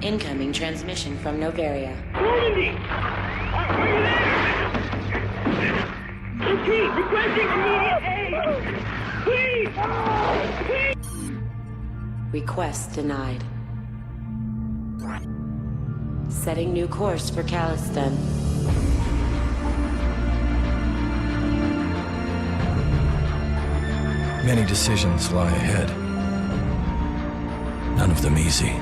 Incoming transmission from Novaria. Normandy! Are you there? Repeat, requesting immediate aid! Please! Request denied. Setting new course for Caliston. Many decisions lie ahead. None of them easy.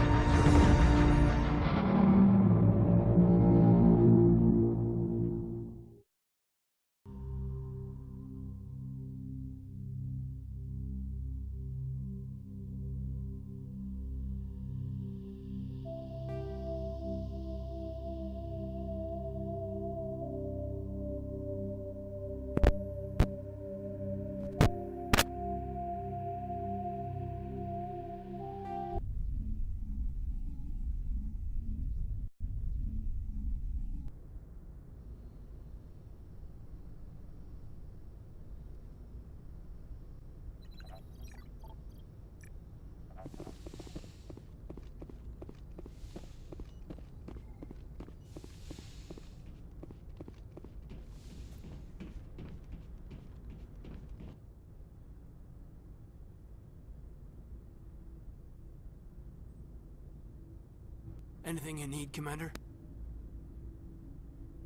Anything you need, Commander?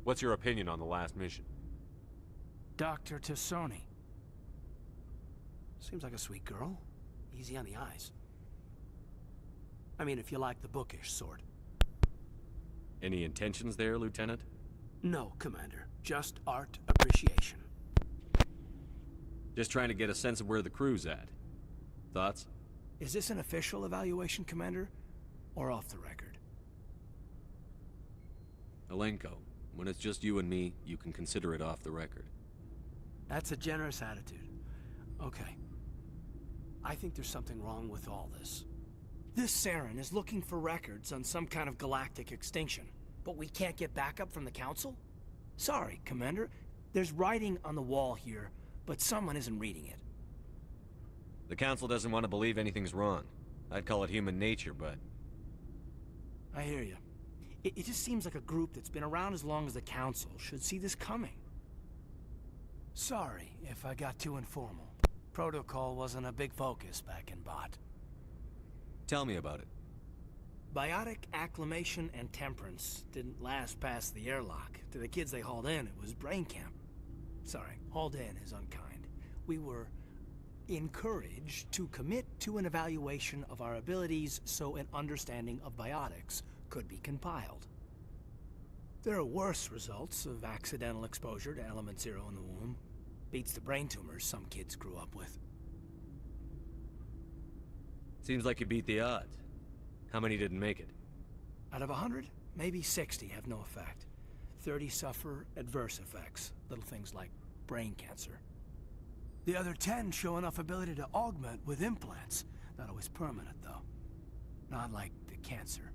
What's your opinion on the last mission? Dr. Tassoni. Seems like a sweet girl. Easy on the eyes. I mean, if you like the bookish sort. Any intentions there, Lieutenant? No, Commander. Just art appreciation. Just trying to get a sense of where the crew's at. Thoughts? Is this an official evaluation, Commander? Or off the record? Alenko, when it's just you and me, you can consider it off the record. That's a generous attitude. Okay. I think there's something wrong with all this. This Saren is looking for records on some kind of galactic extinction, but we can't get backup from the Council? Sorry, Commander. There's writing on the wall here, but someone isn't reading it. The Council doesn't want to believe anything's wrong. I'd call it human nature, but... I hear you. It just seems like a group that's been around as long as the Council should see this coming. Sorry if I got too informal. Protocol wasn't a big focus back in Bot. Tell me about it. Biotic acclimation and temperance didn't last past the airlock. To the kids they hauled in, it was brain camp. Sorry, hauled in is unkind. We were encouraged to commit to an evaluation of our abilities so an understanding of biotics could be compiled. There are worse results of accidental exposure to element zero in the womb. Beats the brain tumors some kids grew up with. Seems like you beat the odds. How many didn't make it? Out of 100, maybe 60 have no effect. 30 suffer adverse effects, little things like brain cancer. The other 10 show enough ability to augment with implants. Not always permanent, though. Not like the cancer.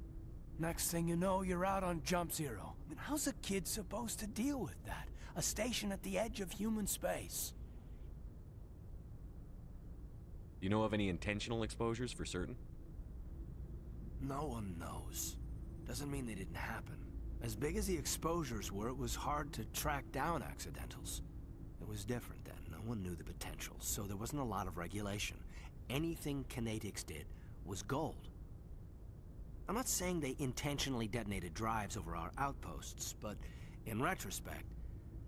Next thing you know, you're out on Jump Zero. I mean, how's a kid supposed to deal with that? A station at the edge of human space. You know of any intentional exposures for certain? No one knows. Doesn't mean they didn't happen. As big as the exposures were, it was hard to track down accidentals. It was different then. No one knew the potential, so there wasn't a lot of regulation. Anything Kinetics did was gold. I'm not saying they intentionally detonated drives over our outposts, but in retrospect,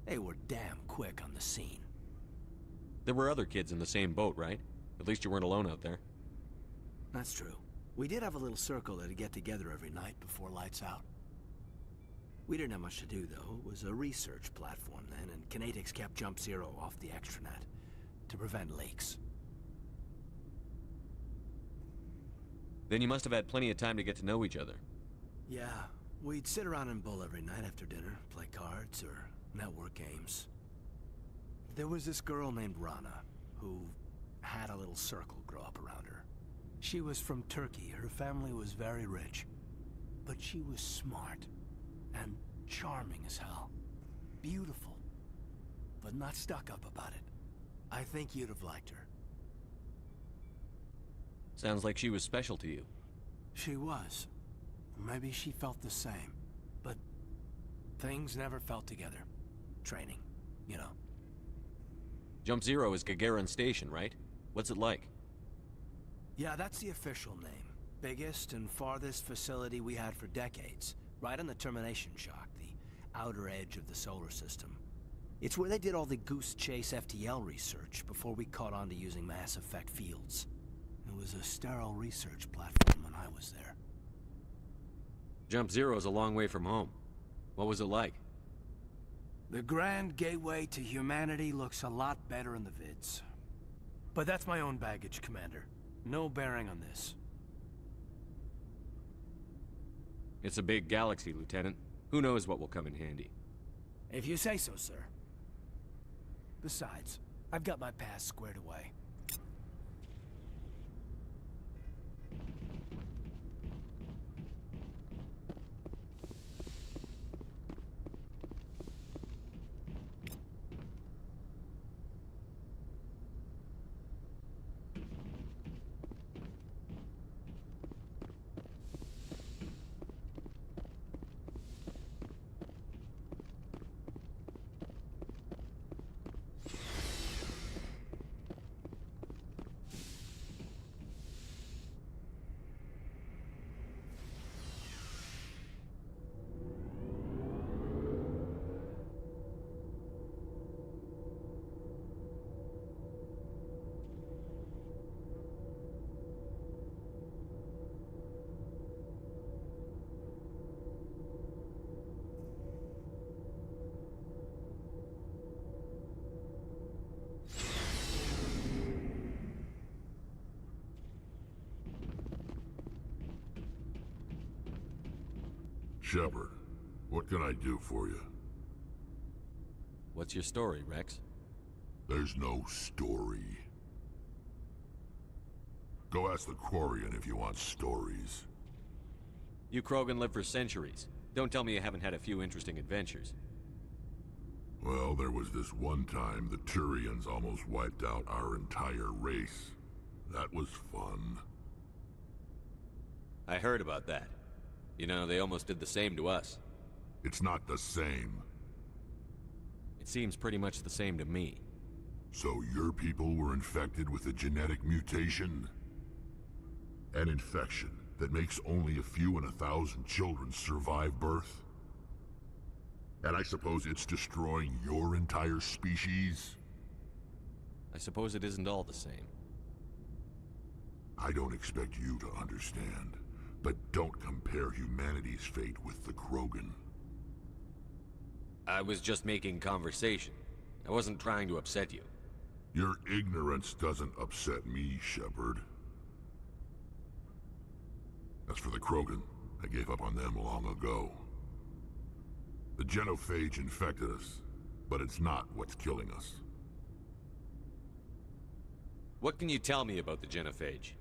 they were damn quick on the scene. There were other kids in the same boat, right? At least you weren't alone out there. That's true. We did have a little circle that'd get together every night before lights out. We didn't have much to do, though. It was a research platform then, and Kinetics kept Jump Zero off the extranet to prevent leaks. Then you must have had plenty of time to get to know each other. Yeah, we'd sit around and bull every night after dinner, play cards or network games. There was this girl named Rana, who had a little circle grow up around her. She was from Turkey. Her family was very rich. But she was smart and charming as hell. Beautiful, but not stuck up about it. I think you'd have liked her. Sounds like she was special to you. She was. Maybe she felt the same. But things never felt together. Training, you know. Jump Zero is Gagarin Station, right? What's it like? Yeah, that's the official name. Biggest and farthest facility we had for decades. Right on the termination shock, the outer edge of the solar system. It's where they did all the Goose Chase FTL research before we caught on to using mass effect fields. It was a sterile research platform when I was there. Jump Zero is a long way from home. What was it like? The grand gateway to humanity looks a lot better in the vids. But that's my own baggage, Commander. No bearing on this. It's a big galaxy, Lieutenant. Who knows what will come in handy? If you say so, sir. Besides, I've got my past squared away. Shepard, what can I do for you? What's your story, Rex? There's no story. Go ask the Quarian if you want stories. You Krogan live for centuries. Don't tell me you haven't had a few interesting adventures. Well, there was this one time the Turians almost wiped out our entire race. That was fun. I heard about that. You know, they almost did the same to us. It's not the same. It seems pretty much the same to me. So your people were infected with a genetic mutation? An infection that makes only a few in 1,000 children survive birth? And I suppose it's destroying your entire species? I suppose it isn't all the same. I don't expect you to understand, but don't compare humanity's fate with the Krogan. I was just making conversation. I wasn't trying to upset you. Your ignorance doesn't upset me, Shepard. As for the Krogan, I gave up on them long ago. The genophage infected us, but it's not what's killing us. What can you tell me about the genophage?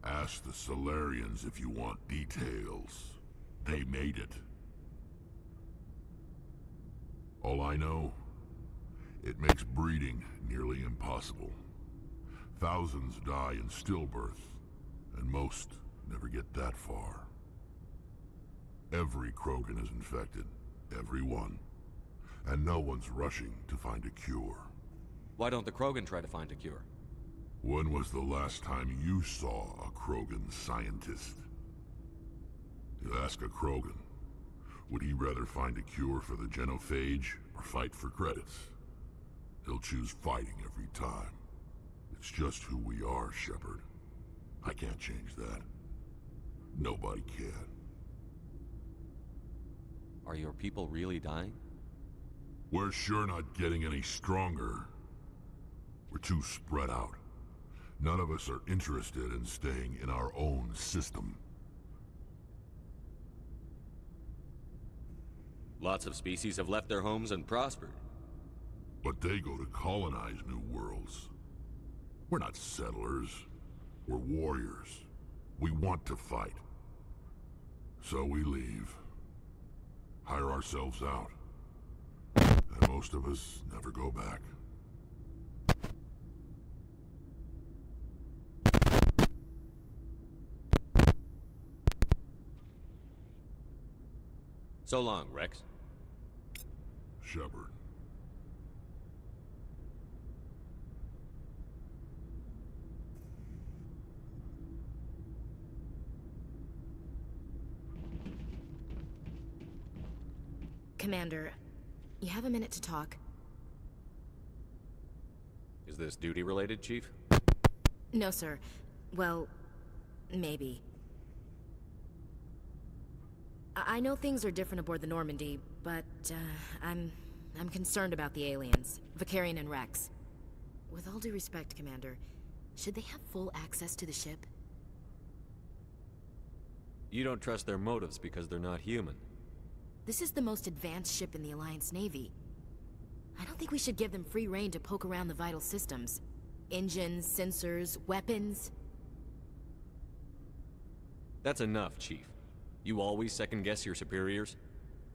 Ask the Solarians if you want details. They made it. All I know, it makes breeding nearly impossible. Thousands die in stillbirth, and most never get that far. Every Krogan is infected. Every one. And no one's rushing to find a cure. Why don't the Krogan try to find a cure? When was the last time you saw a Krogan scientist? You ask a Krogan, would he rather find a cure for the genophage or fight for credits? He'll choose fighting every time. It's just who we are, Shepard. I can't change that. Nobody can. Are your people really dying? We're sure not getting any stronger. We're too spread out. None of us are interested in staying in our own system. Lots of species have left their homes and prospered. But they go to colonize new worlds. We're not settlers. We're warriors. We want to fight. So we leave. Hire ourselves out. And most of us never go back. So long, Rex. Shepard. Commander, you have a minute to talk? Is this duty-related, Chief? No, sir. Well, maybe. I know things are different aboard the Normandy, but, I'm concerned about the aliens, Vicarian and Rex. With all due respect, Commander, should they have full access to the ship? You don't trust their motives because they're not human. This is the most advanced ship in the Alliance Navy. I don't think we should give them free rein to poke around the vital systems. Engines, sensors, weapons. That's enough, Chief. You always second-guess your superiors?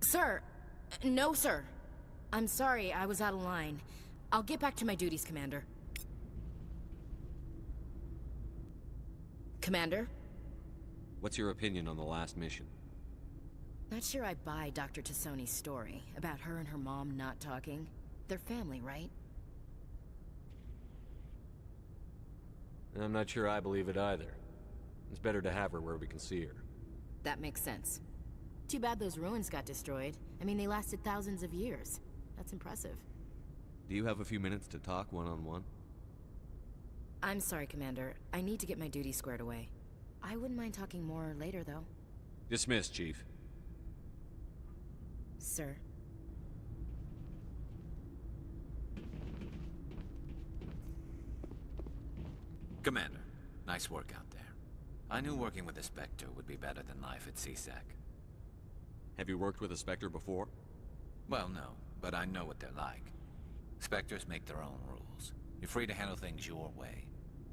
Sir! No, sir. I'm sorry, I was out of line. I'll get back to my duties, Commander. Commander? What's your opinion on the last mission? Not sure I buy Dr. Tassoni's story about her and her mom not talking. They're family, right? I'm not sure I believe it either. It's better to have her where we can see her. That makes sense. Too bad those ruins got destroyed. I mean, they lasted thousands of years. That's impressive. Do you have a few minutes to talk one-on-one? I'm sorry, Commander. I need to get my duties squared away. I wouldn't mind talking more later, though. Dismissed, Chief. Sir. Commander, nice work out there. I knew working with a Spectre would be better than life at CSEC. Have you worked with a Spectre before? Well, no, but I know what they're like. Spectres make their own rules. You're free to handle things your way.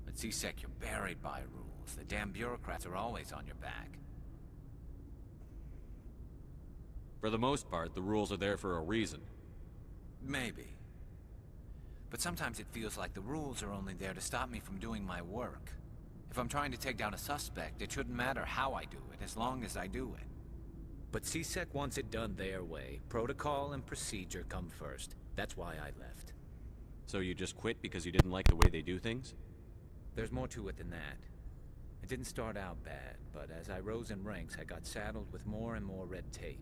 At CSEC, you're buried by rules. The damn bureaucrats are always on your back. For the most part, the rules are there for a reason. Maybe. But sometimes it feels like the rules are only there to stop me from doing my work. If I'm trying to take down a suspect, it shouldn't matter how I do it, as long as I do it. But CSEC wants it done their way. Protocol and procedure come first. That's why I left. So you just quit because you didn't like the way they do things? There's more to it than that. It didn't start out bad, but as I rose in ranks, I got saddled with more and more red tape.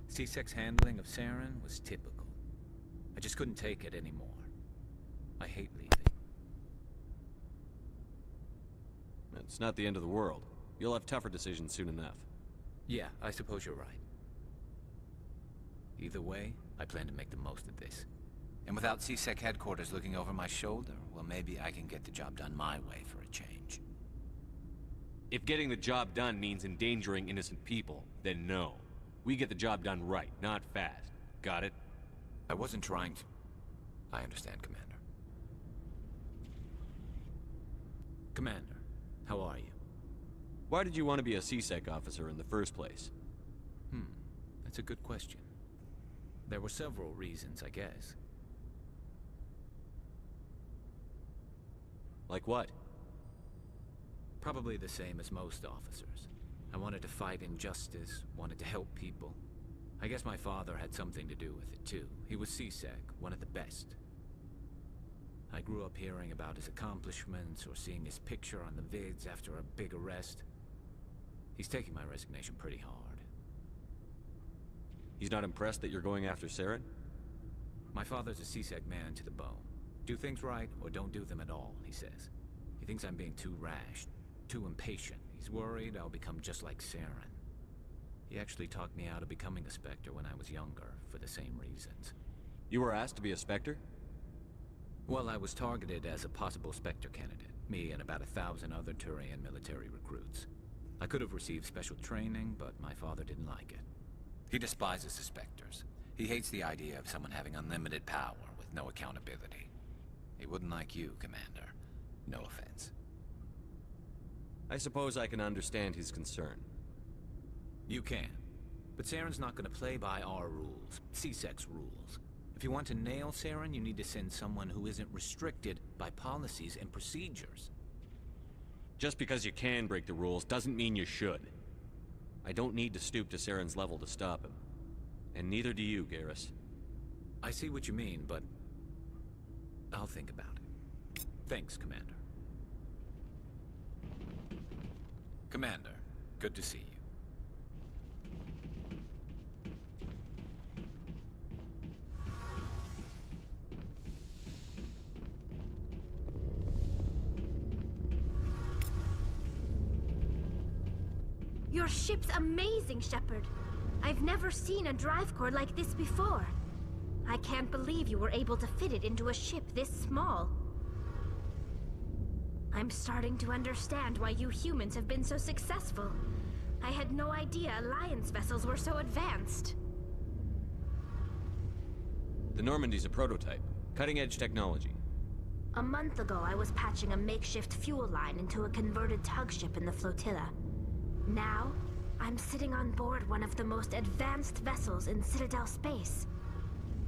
CSEC's handling of Saren was typical. I just couldn't take it anymore. I hate leaving. It's not the end of the world. You'll have tougher decisions soon enough. Yeah, I suppose you're right. Either way, I plan to make the most of this. And without CSEC headquarters looking over my shoulder, well, maybe I can get the job done my way for a change. If getting the job done means endangering innocent people, then no. We get the job done right, not fast. Got it? I wasn't trying to... I understand, Commander. Commander, how are you? Why did you want to be a CSEC officer in the first place? That's a good question. There were several reasons, I guess. Like what? Probably the same as most officers. I wanted to fight injustice, wanted to help people. I guess my father had something to do with it, too. He was CSEC, one of the best. I grew up hearing about his accomplishments or seeing his picture on the vids after a big arrest. He's taking my resignation pretty hard. He's not impressed that you're going after Saren? My father's a CSEC man to the bone. Do things right or don't do them at all, he says. He thinks I'm being too rash, too impatient. He's worried I'll become just like Saren. He actually talked me out of becoming a Spectre when I was younger, for the same reasons. You were asked to be a Spectre? Well, I was targeted as a possible Spectre candidate. Me and about 1,000 other Turian military recruits. I could have received special training, but my father didn't like it. He despises the Spectres. He hates the idea of someone having unlimited power with no accountability. He wouldn't like you, Commander. No offense. I suppose I can understand his concern. You can. But Saren's not going to play by our rules, CSEC's rules. If you want to nail Saren, you need to send someone who isn't restricted by policies and procedures. Just because you can break the rules doesn't mean you should. I don't need to stoop to Saren's level to stop him. And neither do you, Garrus. I see what you mean, but I'll think about it. Thanks, Commander. Commander, good to see you. Your ship's amazing, Shepard. I've never seen a drive core like this before. I can't believe you were able to fit it into a ship this small. I'm starting to understand why you humans have been so successful. I had no idea Alliance vessels were so advanced. The Normandy's a prototype. Cutting-edge technology. A month ago, I was patching a makeshift fuel line into a converted tug ship in the flotilla. Now, I'm sitting on board one of the most advanced vessels in Citadel space.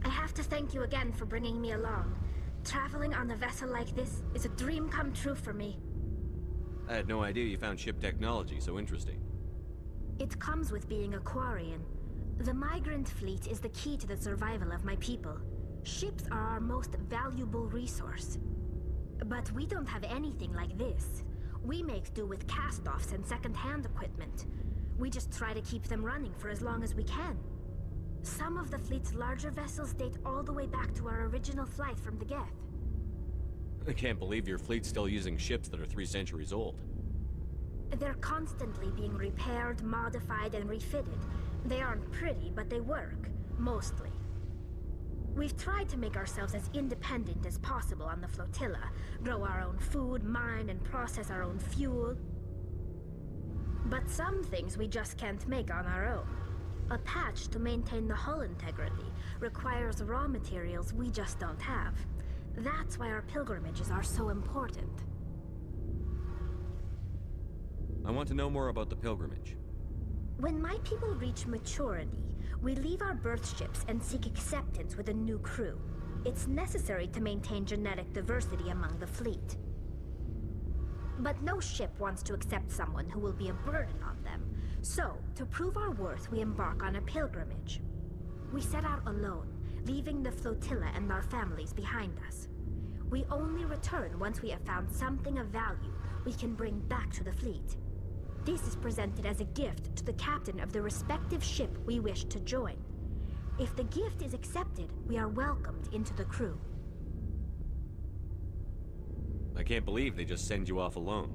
I have to thank you again for bringing me along. Traveling on a vessel like this is a dream come true for me. I had no idea you found ship technology so interesting. It comes with being a Quarian. The migrant fleet is the key to the survival of my people. Ships are our most valuable resource. But we don't have anything like this. We make do with cast-offs and second-hand equipment. We just try to keep them running for as long as we can. Some of the fleet's larger vessels date all the way back to our original flight from the Geth. I can't believe your fleet's still using ships that are 3 centuries old. They're constantly being repaired, modified, and refitted. They aren't pretty, but they work. Mostly. We've tried to make ourselves as independent as possible on the flotilla. Grow our own food, mine and process our own fuel. But some things we just can't make on our own. A patch to maintain the hull integrity requires raw materials we just don't have. That's why our pilgrimages are so important. I want to know more about the pilgrimage. When my people reach maturity, we leave our birth ships and seek acceptance with a new crew. It's necessary to maintain genetic diversity among the fleet. But no ship wants to accept someone who will be a burden on them. So, to prove our worth, we embark on a pilgrimage. We set out alone, leaving the flotilla and our families behind us. We only return once we have found something of value we can bring back to the fleet. This is presented as a gift to the captain of the respective ship we wish to join. If the gift is accepted, we are welcomed into the crew. I can't believe they just send you off alone.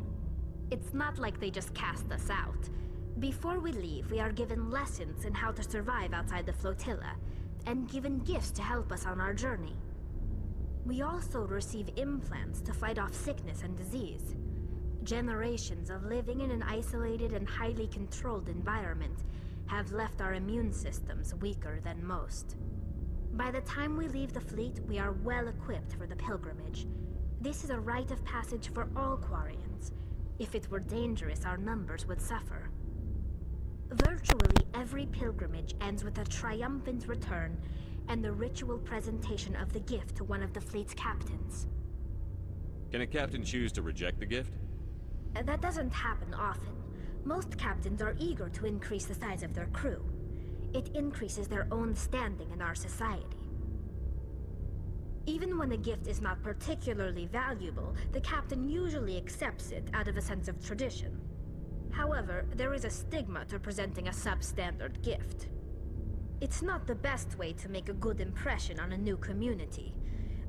It's not like they just cast us out. Before we leave, we are given lessons in how to survive outside the flotilla, and given gifts to help us on our journey. We also receive implants to fight off sickness and disease. Generations of living in an isolated and highly controlled environment have left our immune systems weaker than most. By the time we leave the fleet, we are well equipped for the pilgrimage. This is a rite of passage for all Quarians. If it were dangerous, our numbers would suffer. Virtually every pilgrimage ends with a triumphant return and the ritual presentation of the gift to one of the fleet's captains. Can a captain choose to reject the gift? That doesn't happen often. Most captains are eager to increase the size of their crew. It increases their own standing in our society. Even when the gift is not particularly valuable, the captain usually accepts it out of a sense of tradition. However, there is a stigma to presenting a substandard gift. It's not the best way to make a good impression on a new community.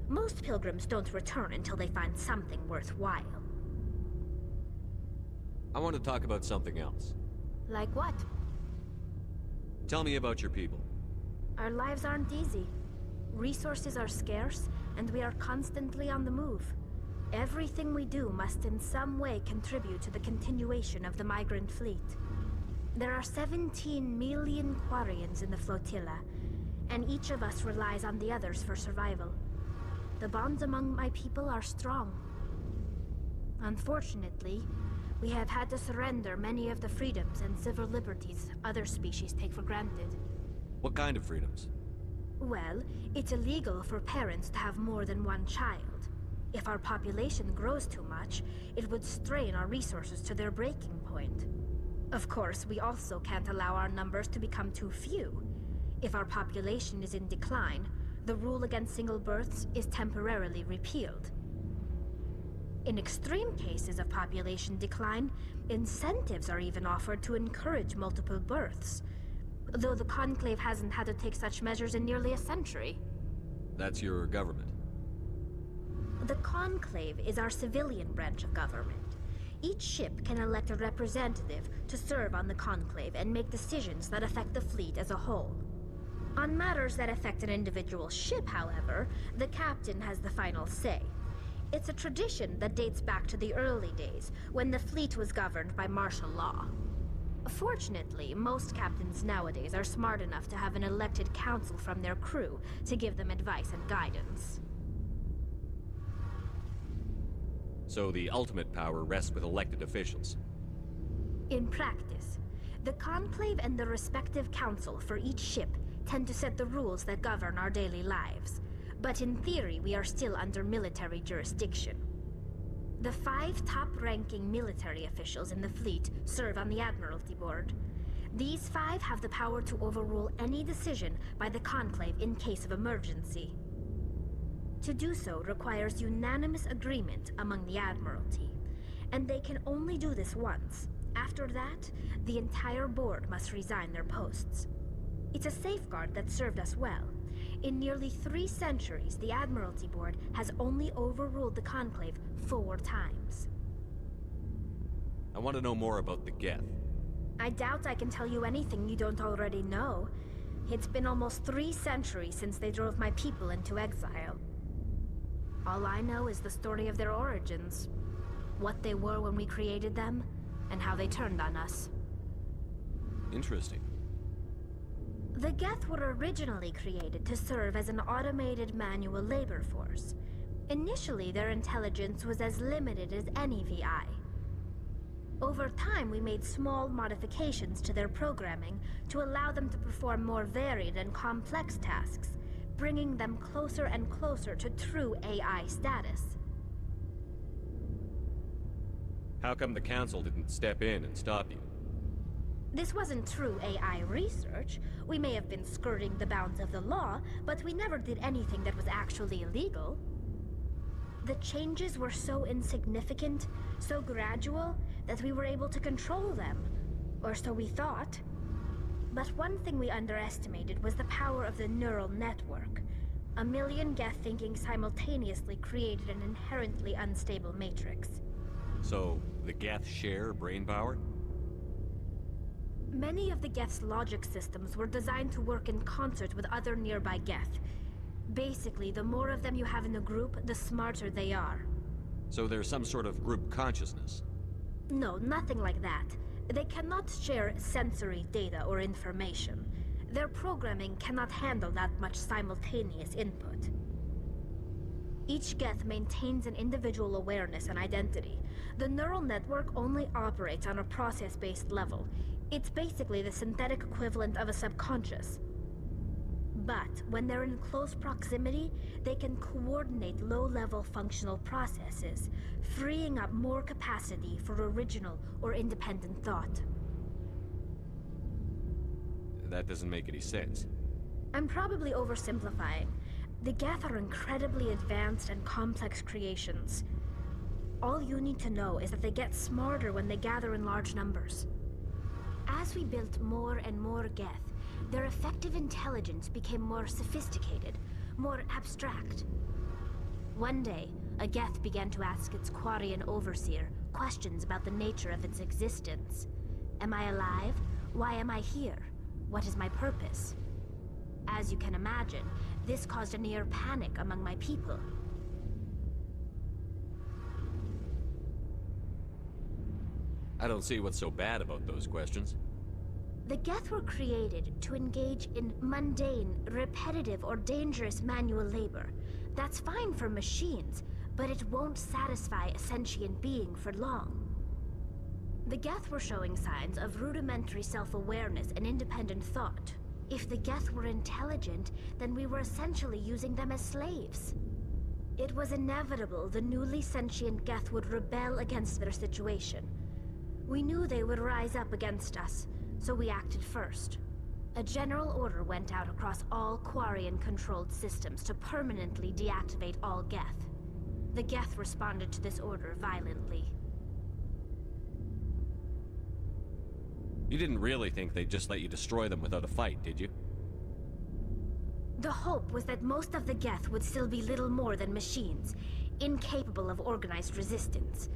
Most pilgrims don't return until they find something worthwhile. I want to talk about something else. Like what? Tell me about your people. Our lives aren't easy. Resources are scarce, and we are constantly on the move. Everything we do must in some way contribute to the continuation of the migrant fleet. There are 17 million Quarians in the flotilla, and each of us relies on the others for survival. The bonds among my people are strong. Unfortunately, we have had to surrender many of the freedoms and civil liberties other species take for granted. What kind of freedoms? Well, it's illegal for parents to have more than one child. If our population grows too much, it would strain our resources to their breaking point. Of course, we also can't allow our numbers to become too few. If our population is in decline, the rule against single births is temporarily repealed. In extreme cases of population decline, incentives are even offered to encourage multiple births, though the Conclave hasn't had to take such measures in nearly a century. That's your government. The Conclave is our civilian branch of government. Each ship can elect a representative to serve on the Conclave and make decisions that affect the fleet as a whole. On matters that affect an individual ship, however, the captain has the final say. It's a tradition that dates back to the early days, when the fleet was governed by martial law. Fortunately, most captains nowadays are smart enough to have an elected council from their crew to give them advice and guidance. So the ultimate power rests with elected officials. In practice, the Conclave and the respective council for each ship tend to set the rules that govern our daily lives. But in theory, we are still under military jurisdiction. The 5 top-ranking military officials in the fleet serve on the Admiralty Board. These 5 have the power to overrule any decision by the Conclave in case of emergency. To do so requires unanimous agreement among the Admiralty, and they can only do this once. After that, the entire board must resign their posts. It's a safeguard that served us well. In nearly 3 centuries, the Admiralty Board has only overruled the Conclave 4 times. I want to know more about the Geth. I doubt I can tell you anything you don't already know. It's been almost 3 centuries since they drove my people into exile. All I know is the story of their origins, what they were when we created them, and how they turned on us. Interesting. The Geth were originally created to serve as an automated manual labor force. Initially, their intelligence was as limited as any VI. Over time, we made small modifications to their programming to allow them to perform more varied and complex tasks, bringing them closer and closer to true AI status. How come the Council didn't step in and stop you? This wasn't true AI research. We may have been skirting the bounds of the law, but we never did anything that was actually illegal. The changes were so insignificant, so gradual, that we were able to control them. Or so we thought. But one thing we underestimated was the power of the neural network. A million Geth thinking simultaneously created an inherently unstable matrix. So, the Geth share brain power? Many of the Geth's logic systems were designed to work in concert with other nearby Geth. Basically, the more of them you have in the group, the smarter they are. So there's some sort of group consciousness? No, nothing like that. They cannot share sensory data or information. Their programming cannot handle that much simultaneous input. Each Geth maintains an individual awareness and identity. The neural network only operates on a process-based level. It's basically the synthetic equivalent of a subconscious. But when they're in close proximity, they can coordinate low-level functional processes, freeing up more capacity for original or independent thought. That doesn't make any sense. I'm probably oversimplifying. The Geth are incredibly advanced and complex creations. All you need to know is that they get smarter when they gather in large numbers. As we built more and more Geth, their effective intelligence became more sophisticated, more abstract. One day, a Geth began to ask its Quarian overseer questions about the nature of its existence. Am I alive? Why am I here? What is my purpose? As you can imagine, this caused a near panic among my people. I don't see what's so bad about those questions. The Geth were created to engage in mundane, repetitive, or dangerous manual labor. That's fine for machines, but it won't satisfy a sentient being for long. The Geth were showing signs of rudimentary self-awareness and independent thought. If the Geth were intelligent, then we were essentially using them as slaves. It was inevitable the newly sentient Geth would rebel against their situation. We knew they would rise up against us, so we acted first. A general order went out across all Quarian-controlled systems to permanently deactivate all Geth. The Geth responded to this order violently. You didn't really think they'd just let you destroy them without a fight, did you? The hope was that most of the Geth would still be little more than machines, incapable of organized resistance.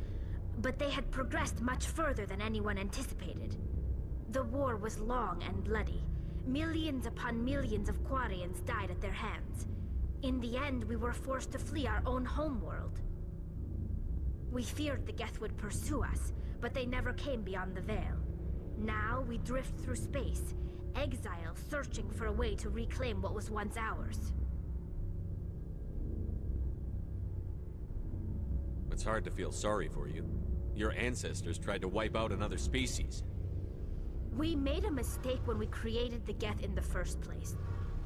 But they had progressed much further than anyone anticipated. The war was long and bloody. Millions upon millions of Quarians died at their hands. In the end, we were forced to flee our own homeworld. We feared the Geth would pursue us, but they never came beyond the Veil. Now we drift through space, exile searching for a way to reclaim what was once ours. It's hard to feel sorry for you. Your ancestors tried to wipe out another species. We made a mistake when we created the Geth in the first place.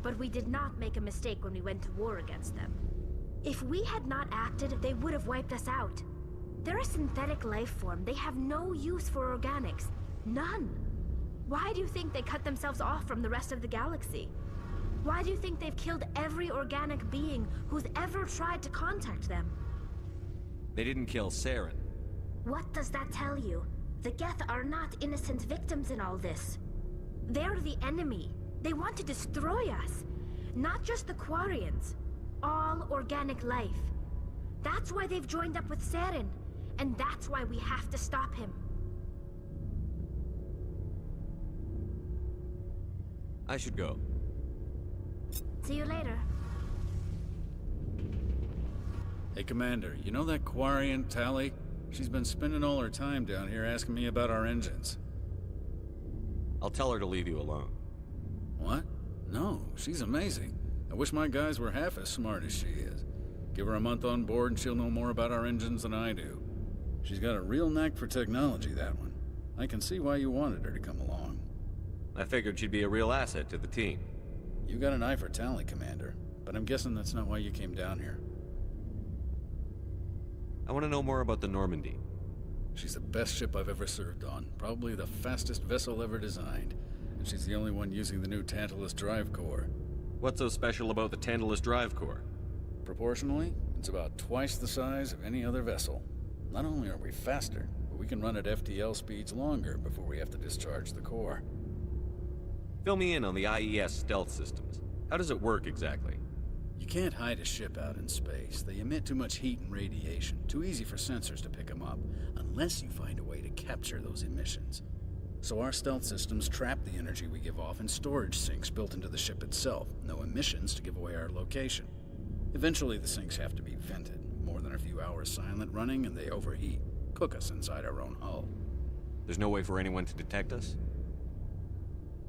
But we did not make a mistake when we went to war against them. If we had not acted, they would have wiped us out. They're a synthetic life form. They have no use for organics. None. Why do you think they cut themselves off from the rest of the galaxy? Why do you think they've killed every organic being who's ever tried to contact them? They didn't kill Saren. What does that tell you? The Geth are not innocent victims in all this. They're the enemy. They want to destroy us. Not just the Quarians. All organic life. That's why they've joined up with Saren. And that's why we have to stop him. I should go. See you later. Hey, Commander, you know that Quarian, Tally? She's been spending all her time down here asking me about our engines. I'll tell her to leave you alone. What? No, she's amazing. I wish my guys were half as smart as she is. Give her a month on board and she'll know more about our engines than I do. She's got a real knack for technology, that one. I can see why you wanted her to come along. I figured she'd be a real asset to the team. You got an eye for Tally, Commander, but I'm guessing that's not why you came down here. I want to know more about the Normandy. She's the best ship I've ever served on, probably the fastest vessel ever designed, and she's the only one using the new Tantalus drive core. What's so special about the Tantalus drive core? Proportionally, it's about twice the size of any other vessel. Not only are we faster, but we can run at FTL speeds longer before we have to discharge the core. Fill me in on the IES stealth systems. How does it work exactly? You can't hide a ship out in space. They emit too much heat and radiation, too easy for sensors to pick them up, unless you find a way to capture those emissions. So our stealth systems trap the energy we give off in storage sinks built into the ship itself. No emissions to give away our location. Eventually the sinks have to be vented. More than a few hours silent running and they overheat. Cook us inside our own hull. There's no way for anyone to detect us?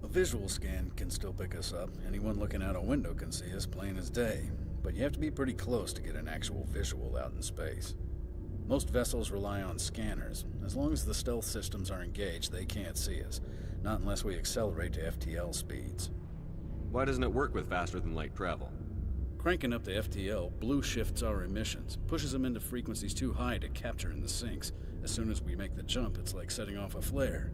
A visual scan can still pick us up. Anyone looking out a window can see us plain as day. But you have to be pretty close to get an actual visual out in space. Most vessels rely on scanners. As long as the stealth systems are engaged, they can't see us. Not unless we accelerate to FTL speeds. Why doesn't it work with faster-than-light travel? Cranking up to FTL blue shifts our emissions, pushes them into frequencies too high to capture in the sinks. As soon as we make the jump, it's like setting off a flare.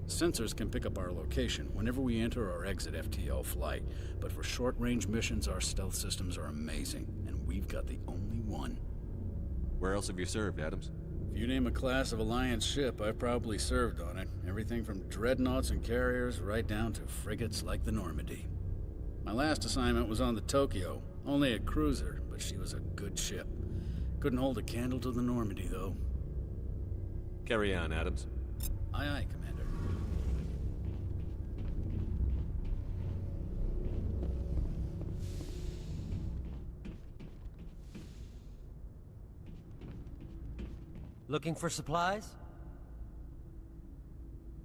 Sensors can pick up our location whenever we enter or exit FTL flight, but for short-range missions, our stealth systems are amazing, and we've got the only one. Where else have you served, Adams? If you name a class of Alliance ship, I've probably served on it. Everything from dreadnoughts and carriers right down to frigates like the Normandy. My last assignment was on the Tokyo, only a cruiser, but she was a good ship. Couldn't hold a candle to the Normandy, though. Carry on, Adams. Aye, aye, Commander. Looking for supplies?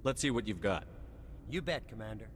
Let's see what you've got. You bet, Commander.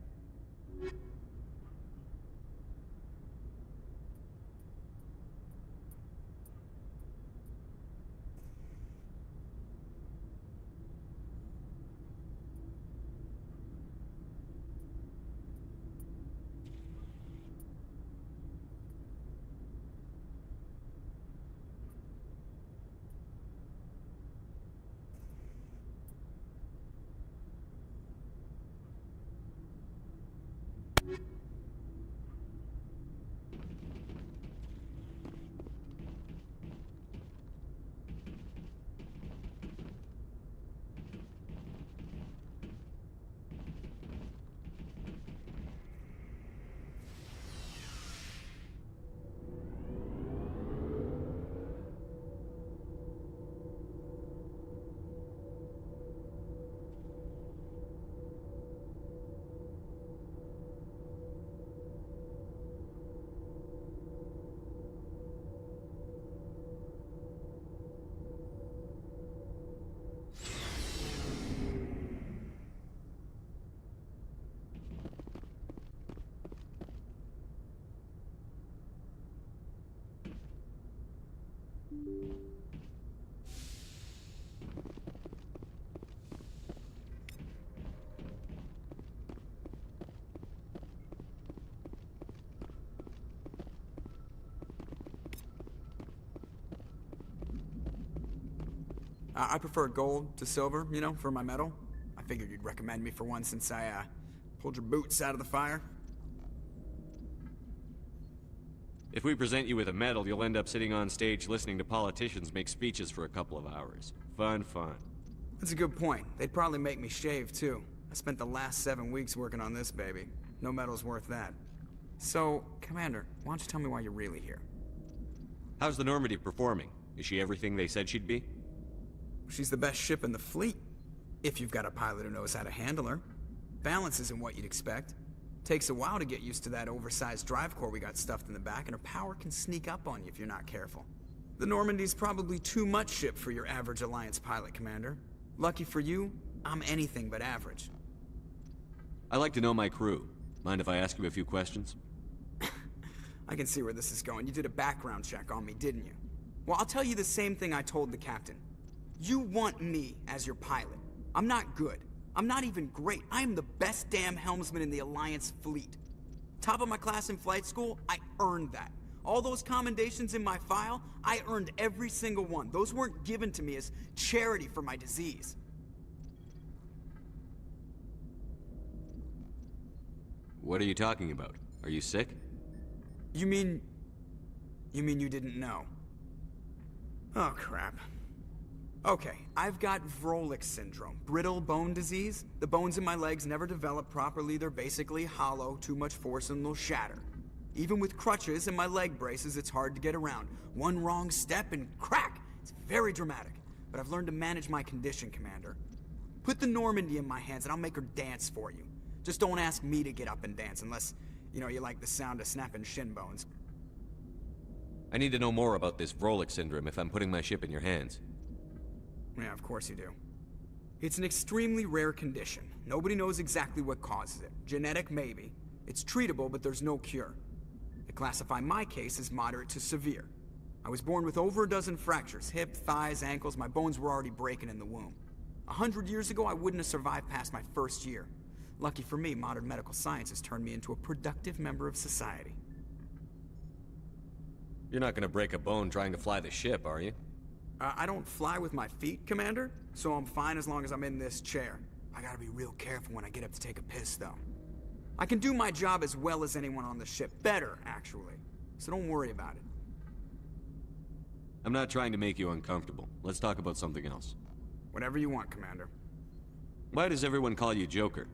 I prefer gold to silver, you know, for my medal. I figured you'd recommend me for one since I, pulled your boots out of the fire. If we present you with a medal, you'll end up sitting on stage listening to politicians make speeches for a couple of hours. Fun, fun. That's a good point. They'd probably make me shave, too. I spent the last 7 weeks working on this baby. No medal's worth that. So, Commander, why don't you tell me why you're really here? How's the Normandy performing? Is she everything they said she'd be? She's the best ship in the fleet, if you've got a pilot who knows how to handle her. Balance isn't what you'd expect. Takes a while to get used to that oversized drive core we got stuffed in the back, and her power can sneak up on you if you're not careful. The Normandy's probably too much ship for your average Alliance pilot, Commander. Lucky for you, I'm anything but average. I like to know my crew. Mind if I ask you a few questions? I can see where this is going. You did a background check on me, didn't you? Well, I'll tell you the same thing I told the captain. You want me as your pilot. I'm not good. I'm not even great. I am the best damn helmsman in the Alliance fleet. Top of my class in flight school, I earned that. All those commendations in my file, I earned every single one. Those weren't given to me as charity for my disease. What are you talking about? Are you sick? You mean you didn't know? Oh, crap. Okay, I've got Vrolik syndrome, brittle bone disease. The bones in my legs never develop properly. They're basically hollow, too much force and they'll shatter. Even with crutches and my leg braces, it's hard to get around. One wrong step and crack! It's very dramatic, but I've learned to manage my condition, Commander. Put the Normandy in my hands and I'll make her dance for you. Just don't ask me to get up and dance unless, you like the sound of snapping shin bones. I need to know more about this Vrolik syndrome if I'm putting my ship in your hands. Yeah, of course you do. It's an extremely rare condition. Nobody knows exactly what causes it. Genetic, maybe. It's treatable, but there's no cure. They classify my case as moderate to severe. I was born with over a dozen fractures, hip, thighs, ankles. My bones were already breaking in the womb. 100 years ago, I wouldn't have survived past my first year. Lucky for me, modern medical science has turned me into a productive member of society. You're not gonna break a bone trying to fly the ship, are you? I don't fly with my feet, Commander, so I'm fine as long as I'm in this chair. I gotta be real careful when I get up to take a piss, though. I can do my job as well as anyone on the ship. Better, actually. So don't worry about it. I'm not trying to make you uncomfortable. Let's talk about something else. Whatever you want, Commander. Why does everyone call you Joker?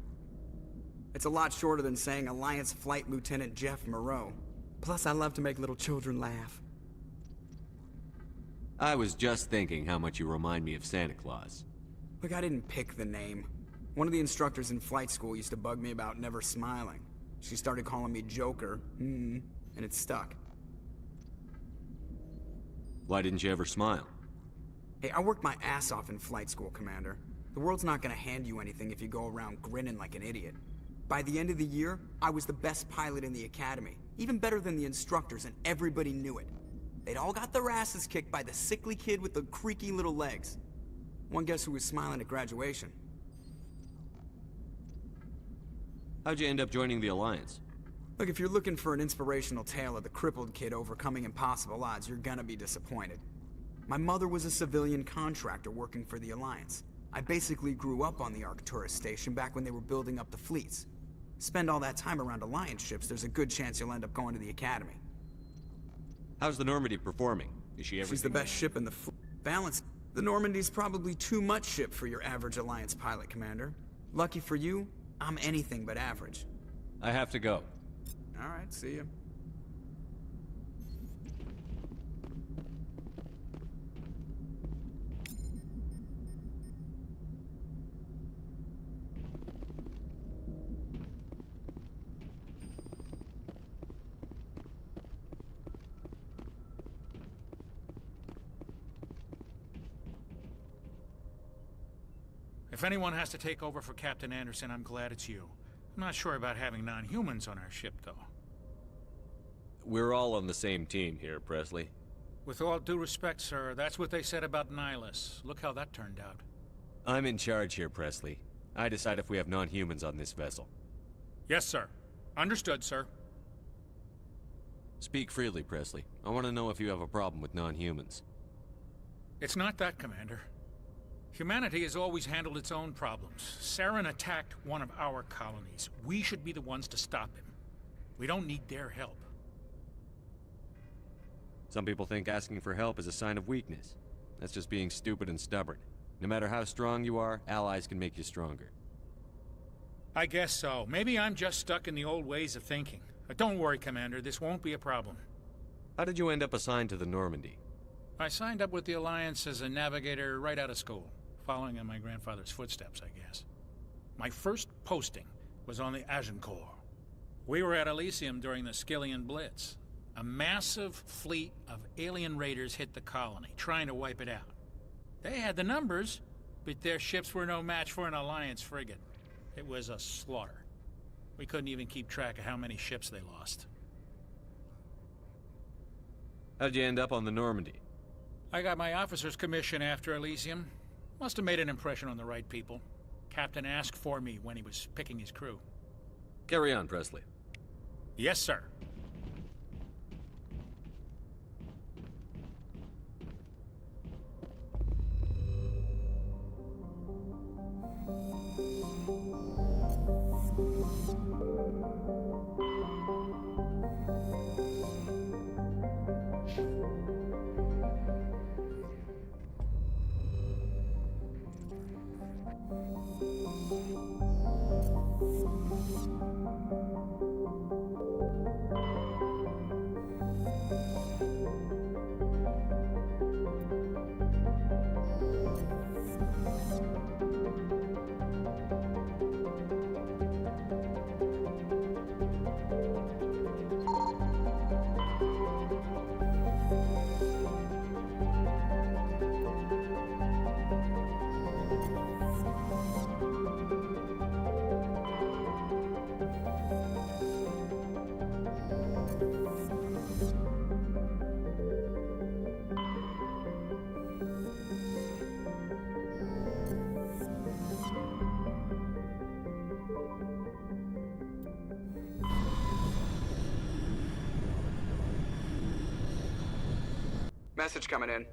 It's a lot shorter than saying Alliance Flight Lieutenant Jeff Moreau. Plus, I love to make little children laugh. I was just thinking how much you remind me of Santa Claus. Look, I didn't pick the name. One of the instructors in flight school used to bug me about never smiling. She started calling me Joker, and it stuck. Why didn't you ever smile? Hey, I worked my ass off in flight school, Commander. The world's not gonna hand you anything if you go around grinning like an idiot. By the end of the year, I was the best pilot in the academy. Even better than the instructors, and everybody knew it. They'd all got their asses kicked by the sickly kid with the creaky little legs. One guess who was smiling at graduation? How'd you end up joining the Alliance? Look, if you're looking for an inspirational tale of the crippled kid overcoming impossible odds, you're gonna be disappointed. My mother was a civilian contractor working for the Alliance. I basically grew up on the Arcturus station back when they were building up the fleets. Spend all that time around Alliance ships, there's a good chance you'll end up going to the Academy. How's the Normandy performing? Is she ever? She's the best ship in the balance. The Normandy's probably too much ship for your average Alliance pilot, Commander. Lucky for you, I'm anything but average. I have to go. All right, see ya. If anyone has to take over for Captain Anderson, I'm glad it's you. I'm not sure about having non-humans on our ship, though. We're all on the same team here, Presley. With all due respect, sir, that's what they said about Nihilus. Look how that turned out. I'm in charge here, Presley. I decide if we have non-humans on this vessel. Yes, sir. Understood, sir. Speak freely, Presley. I want to know if you have a problem with non-humans. It's not that, Commander. Humanity has always handled its own problems. Saren attacked one of our colonies. We should be the ones to stop him. We don't need their help. Some people think asking for help is a sign of weakness. That's just being stupid and stubborn. No matter how strong you are, allies can make you stronger. I guess so. Maybe I'm just stuck in the old ways of thinking. But don't worry, Commander. This won't be a problem. How did you end up assigned to the Normandy? I signed up with the Alliance as a navigator right out of school. Following in my grandfather's footsteps, I guess. My first posting was on the Agincourt. We were at Elysium during the Skillian Blitz. A massive fleet of alien raiders hit the colony, trying to wipe it out. They had the numbers, but their ships were no match for an Alliance frigate. It was a slaughter. We couldn't even keep track of how many ships they lost. How'd you end up on the Normandy? I got my officer's commission after Elysium. Must have made an impression on the right people. Captain asked for me when he was picking his crew. Carry on, Presley. Yes, sir. Message coming in.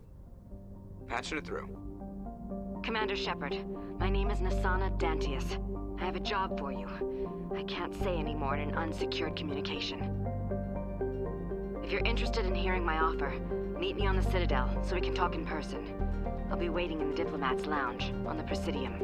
Patching it through. Commander Shepard, my name is Nasana Dantius. I have a job for you. I can't say any more in an unsecured communication. If you're interested in hearing my offer, meet me on the Citadel so we can talk in person. I'll be waiting in the Diplomat's Lounge on the Presidium.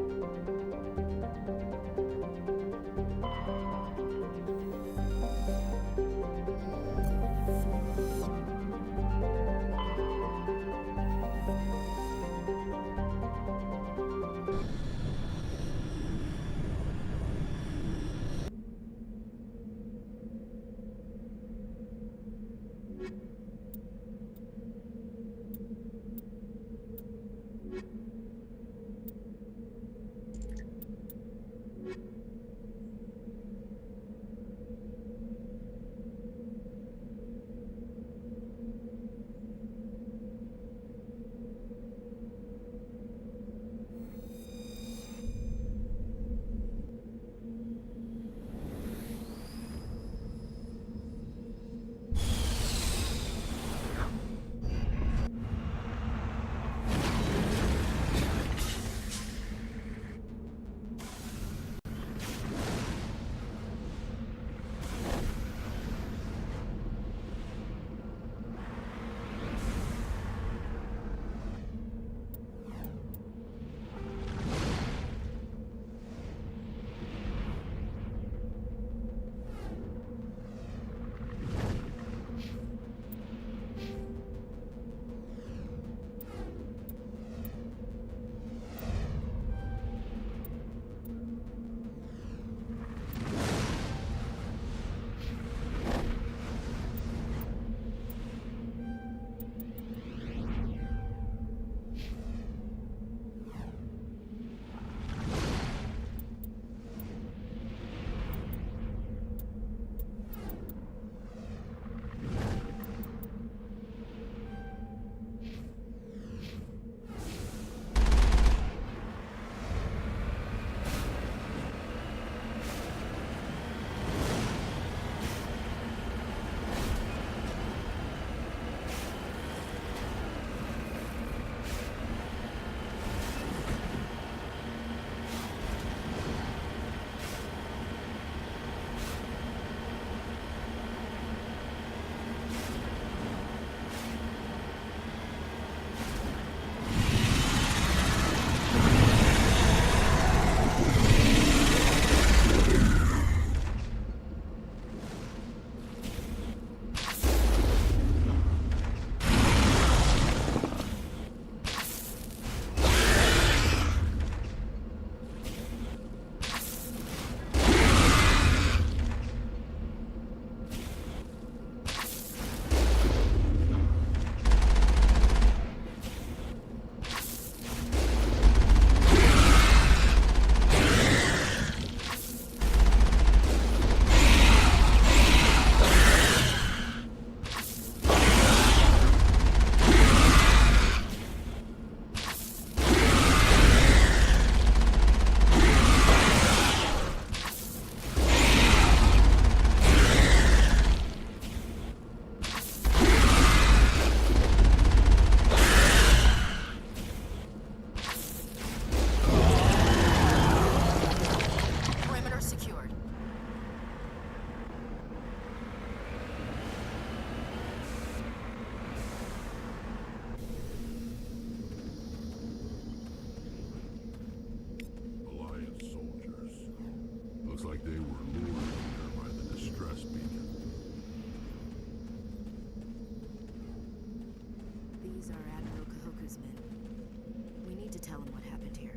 his men. We need to tell him what happened here.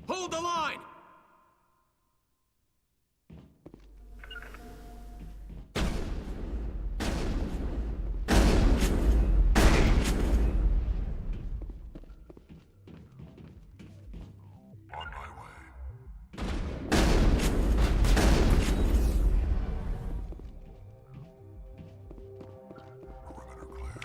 Hold the line! On my way. Perimeter clear.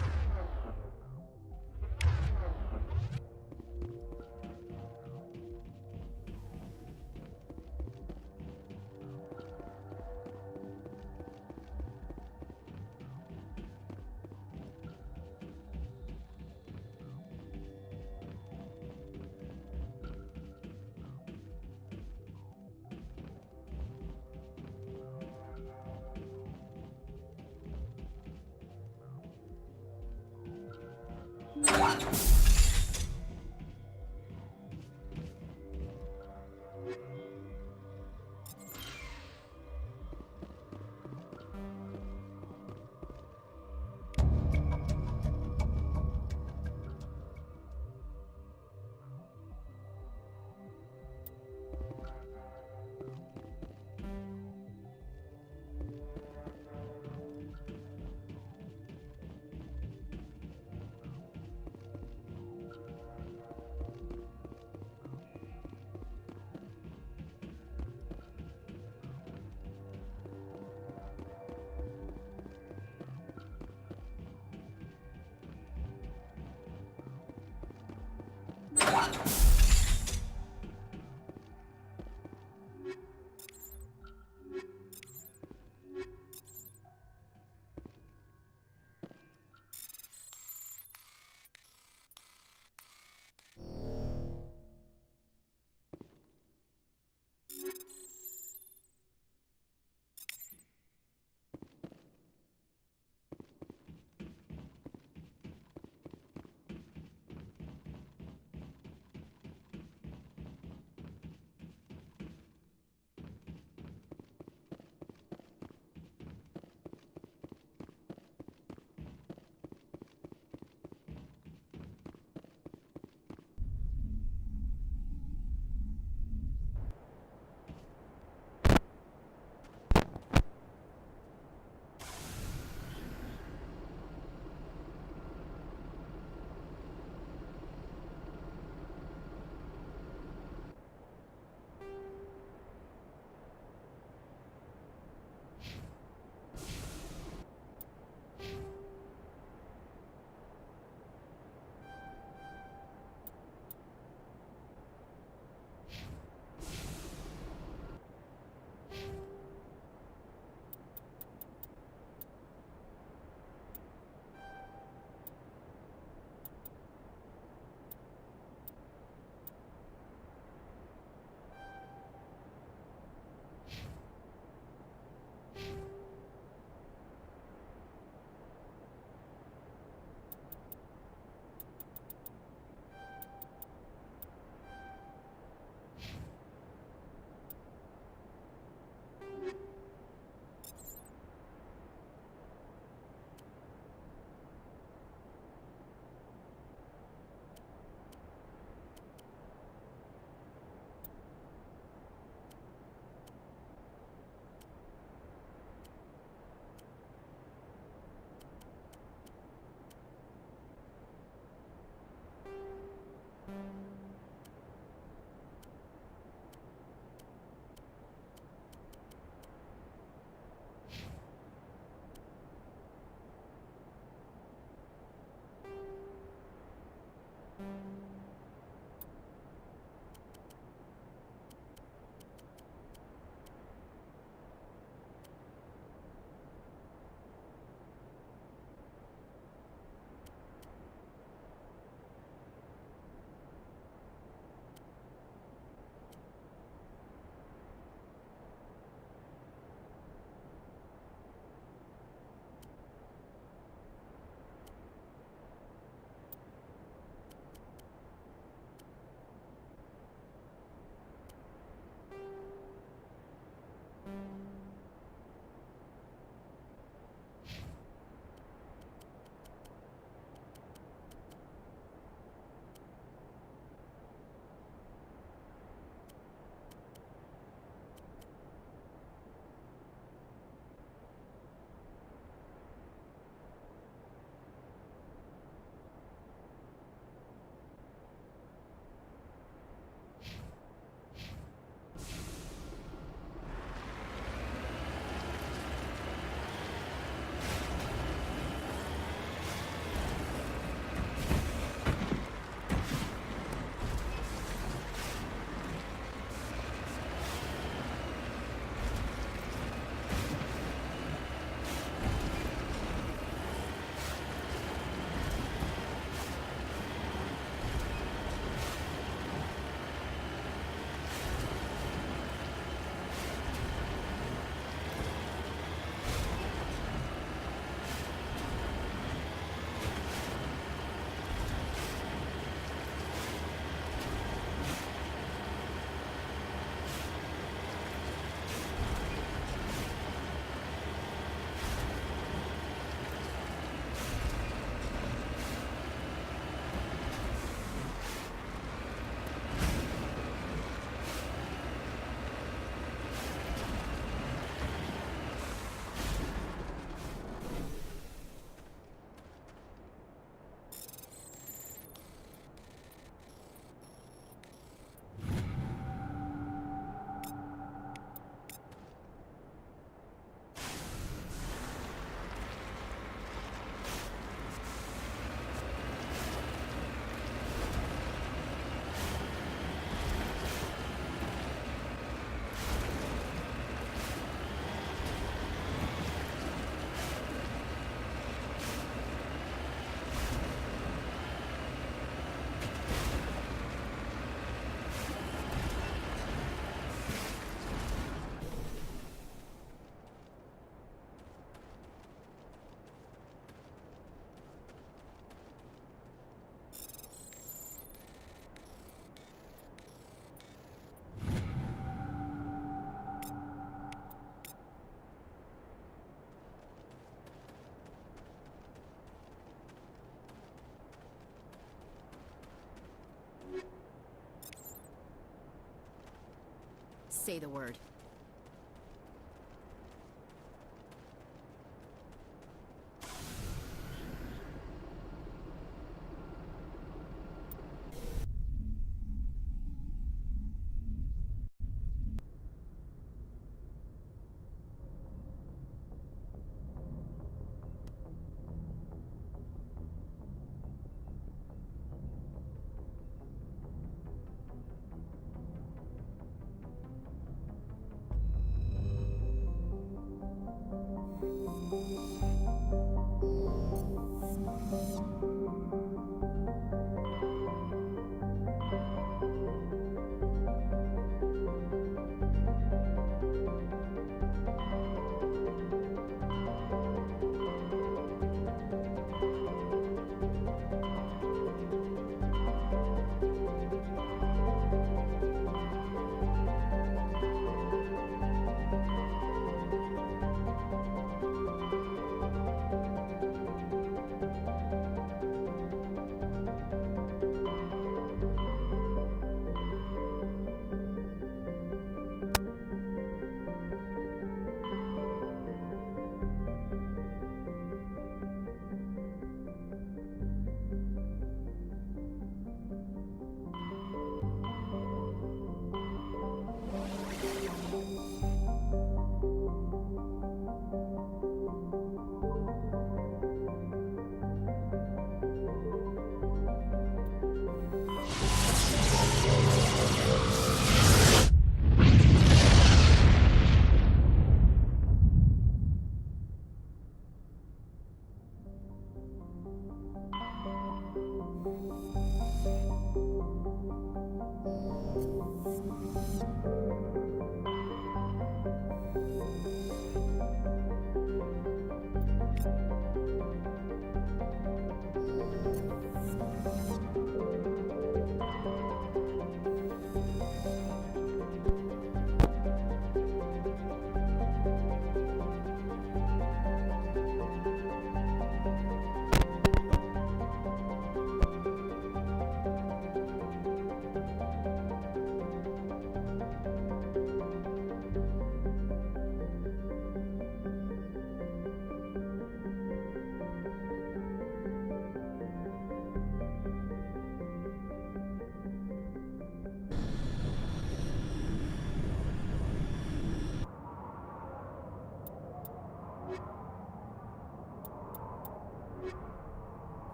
Say the word.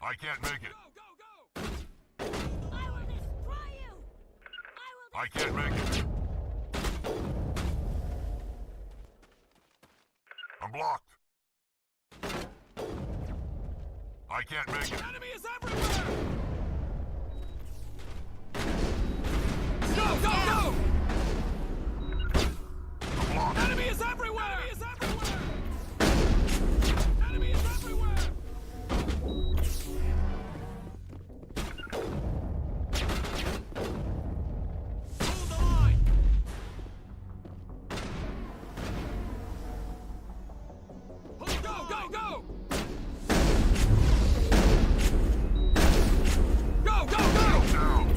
I can't make it. I will destroy you! I can't make it. I'm blocked. I can't make it. Enemy is everywhere! Go, go, go! I'm blocked. Enemy is everywhere! Enemy is everywhere! Enemy is everywhere! Hold the line! Hold, go, go, go! Go, go, go! Down.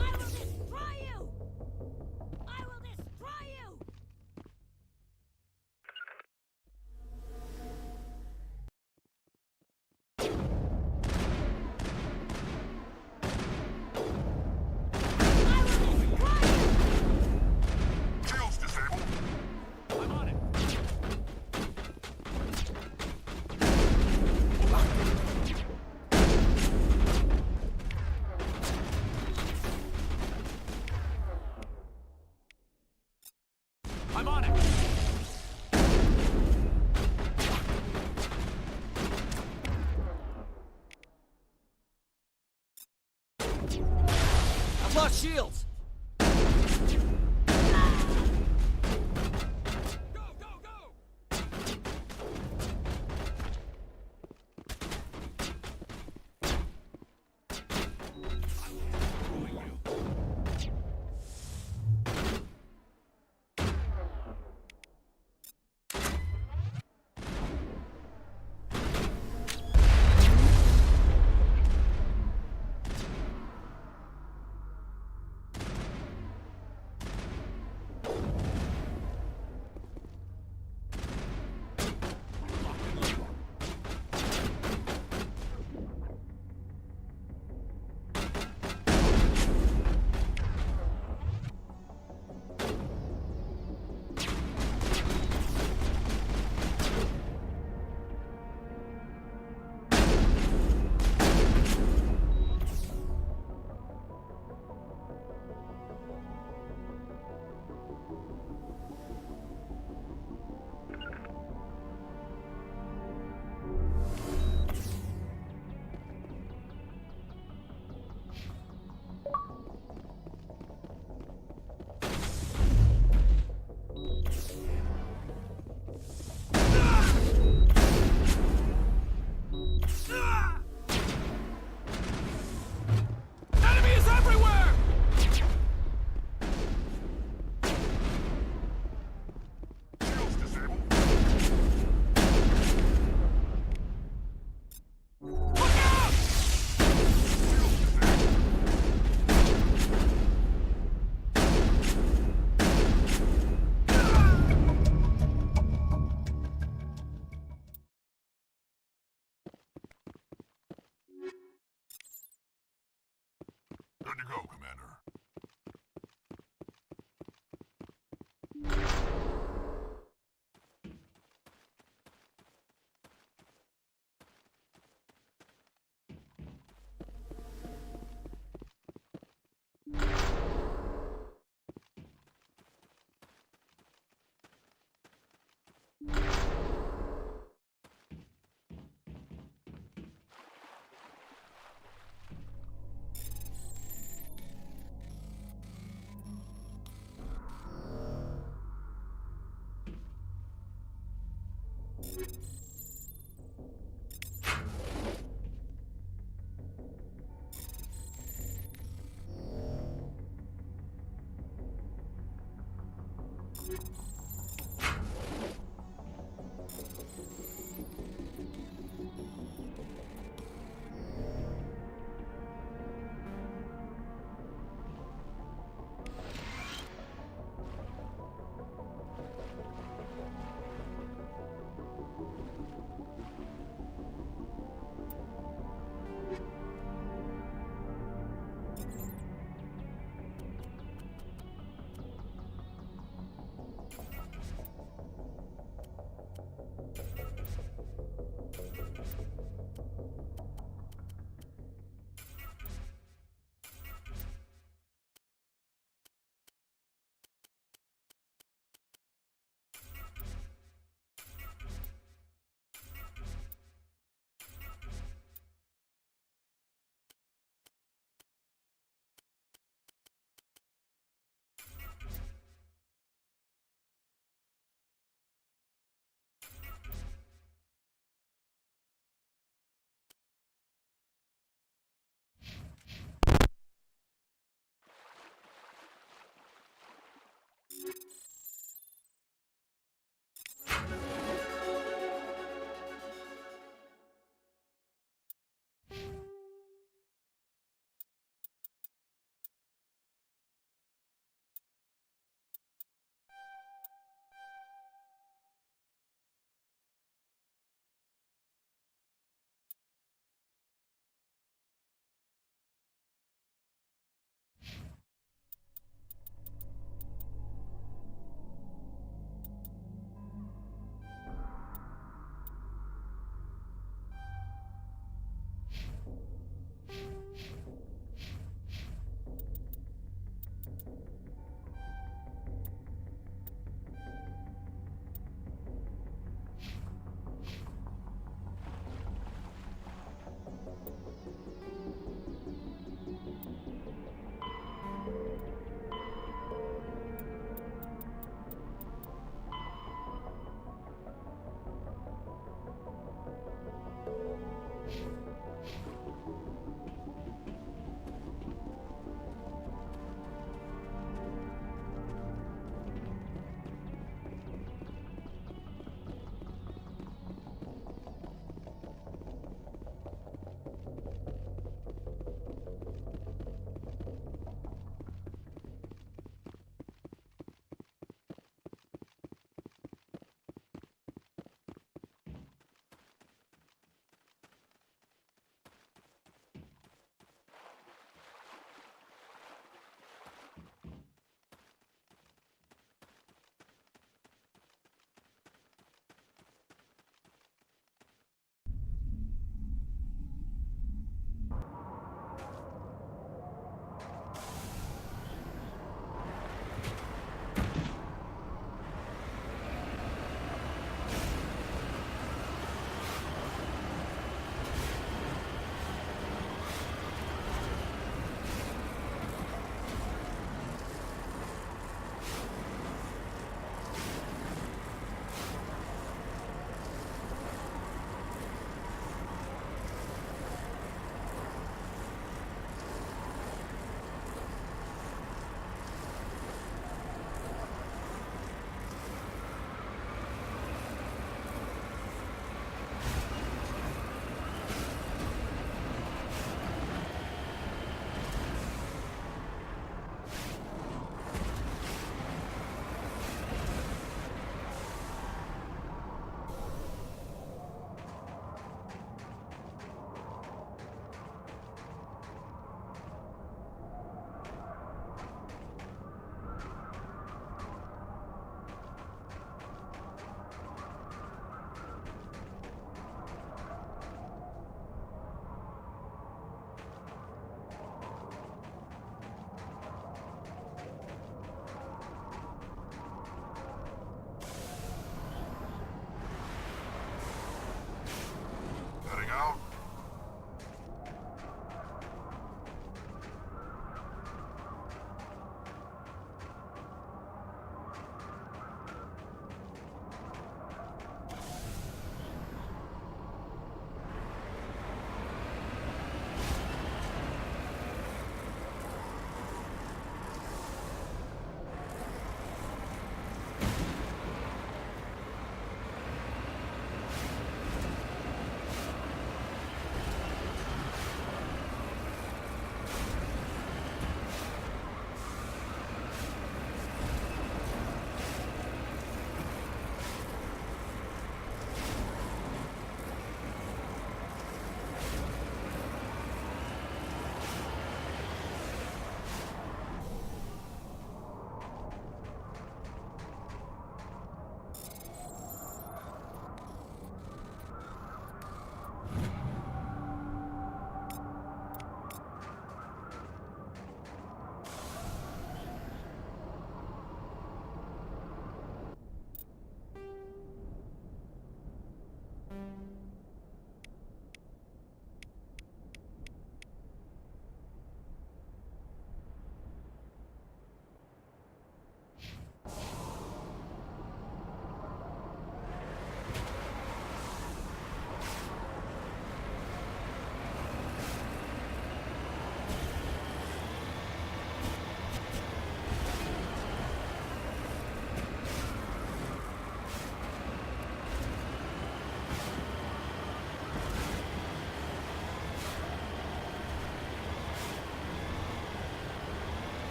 I will destroy you! I will destroy you! I will destroy you! Shield's disabled. I'm on it. I'm on it. I've lost shields! Go, go, go! Enemy is everywhere! Shield's disabled. Look out! Shield's disabled. Good to go, Commander.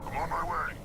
I'm on my way.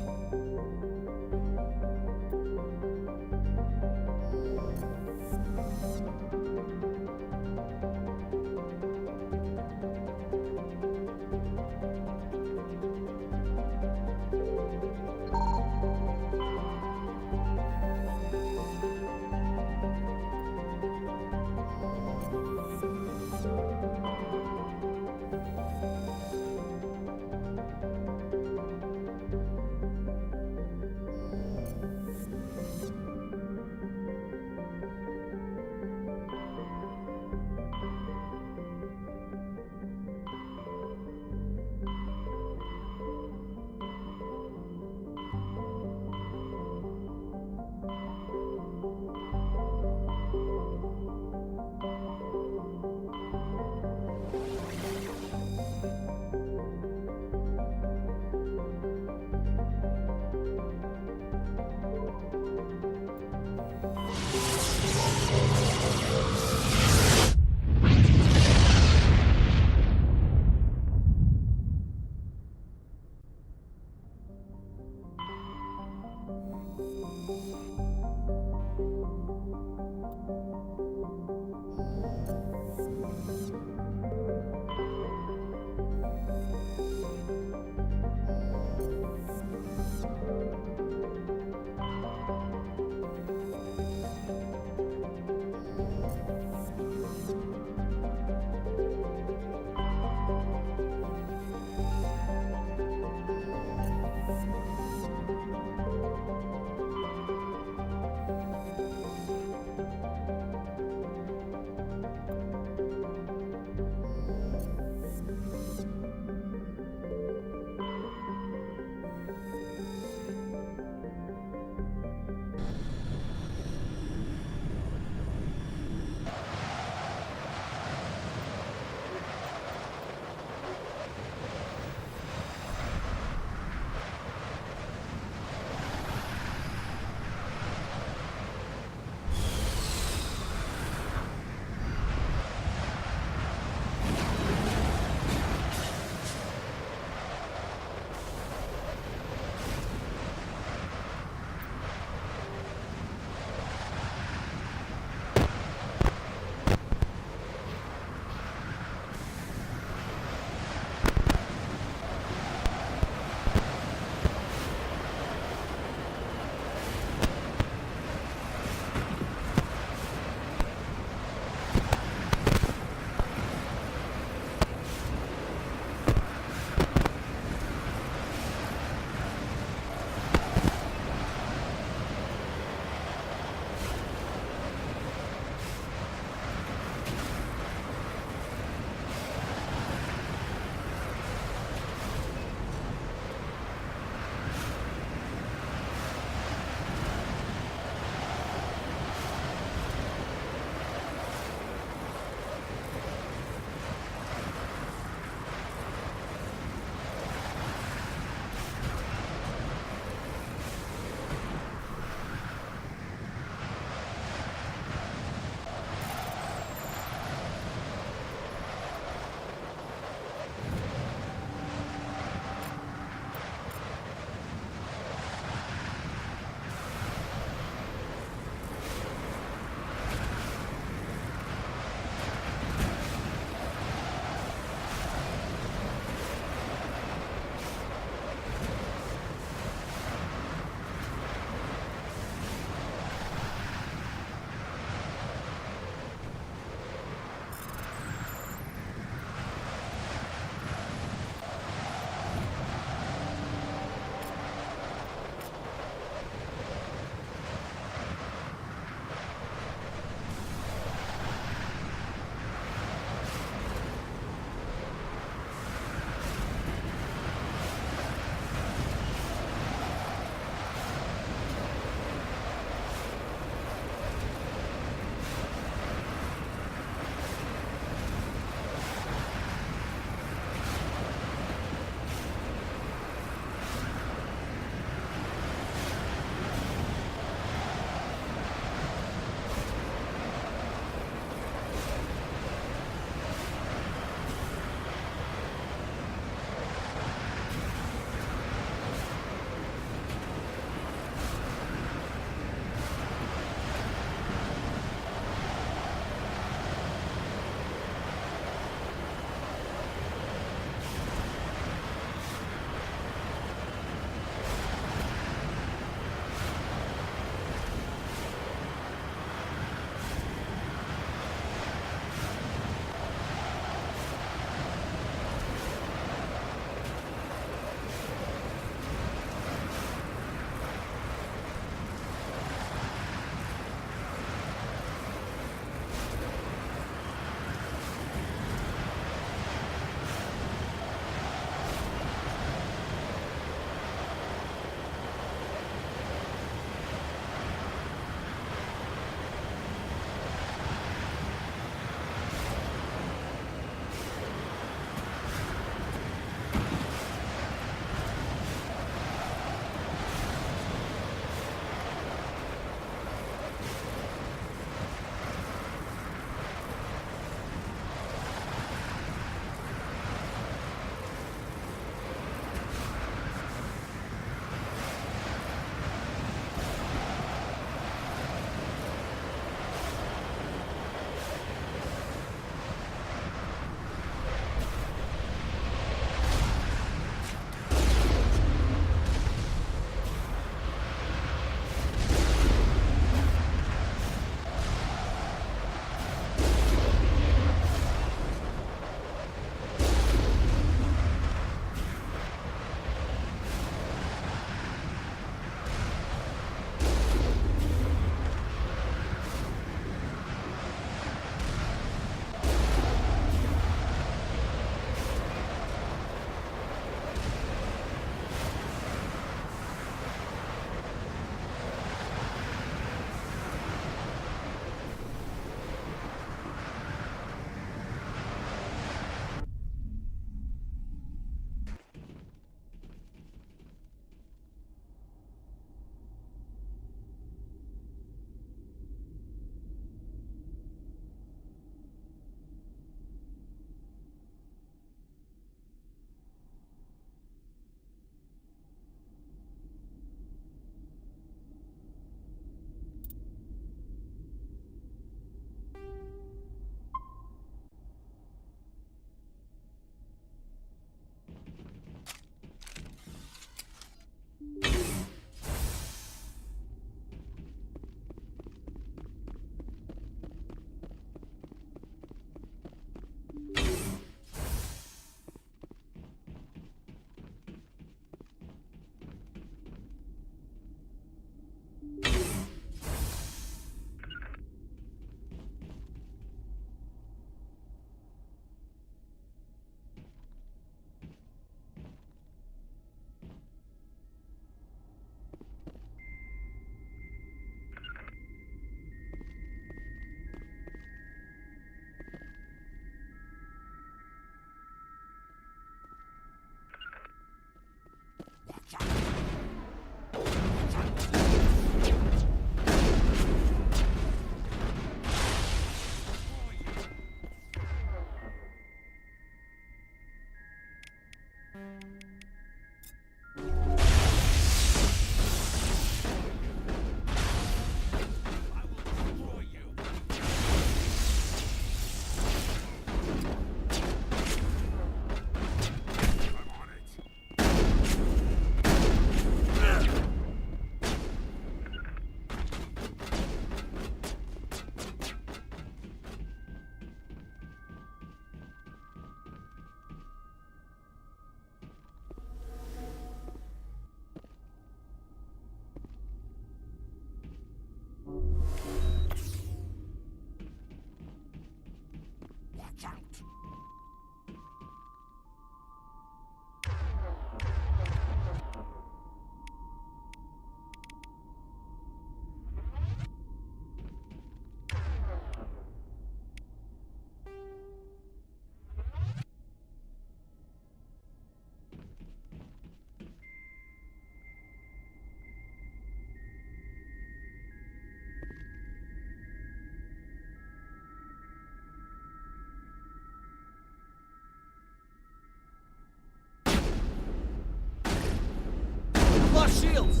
shields!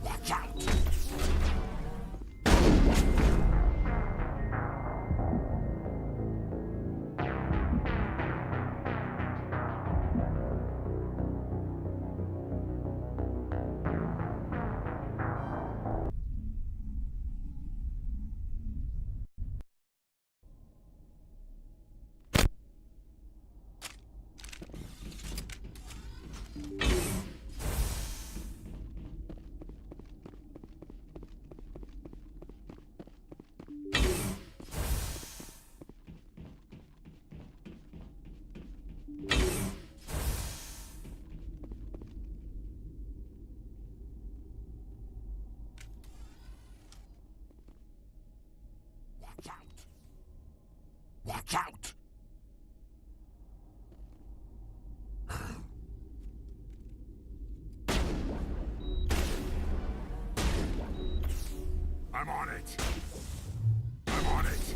Watch out! Watch out! Watch out! I'm on it! I'm on it!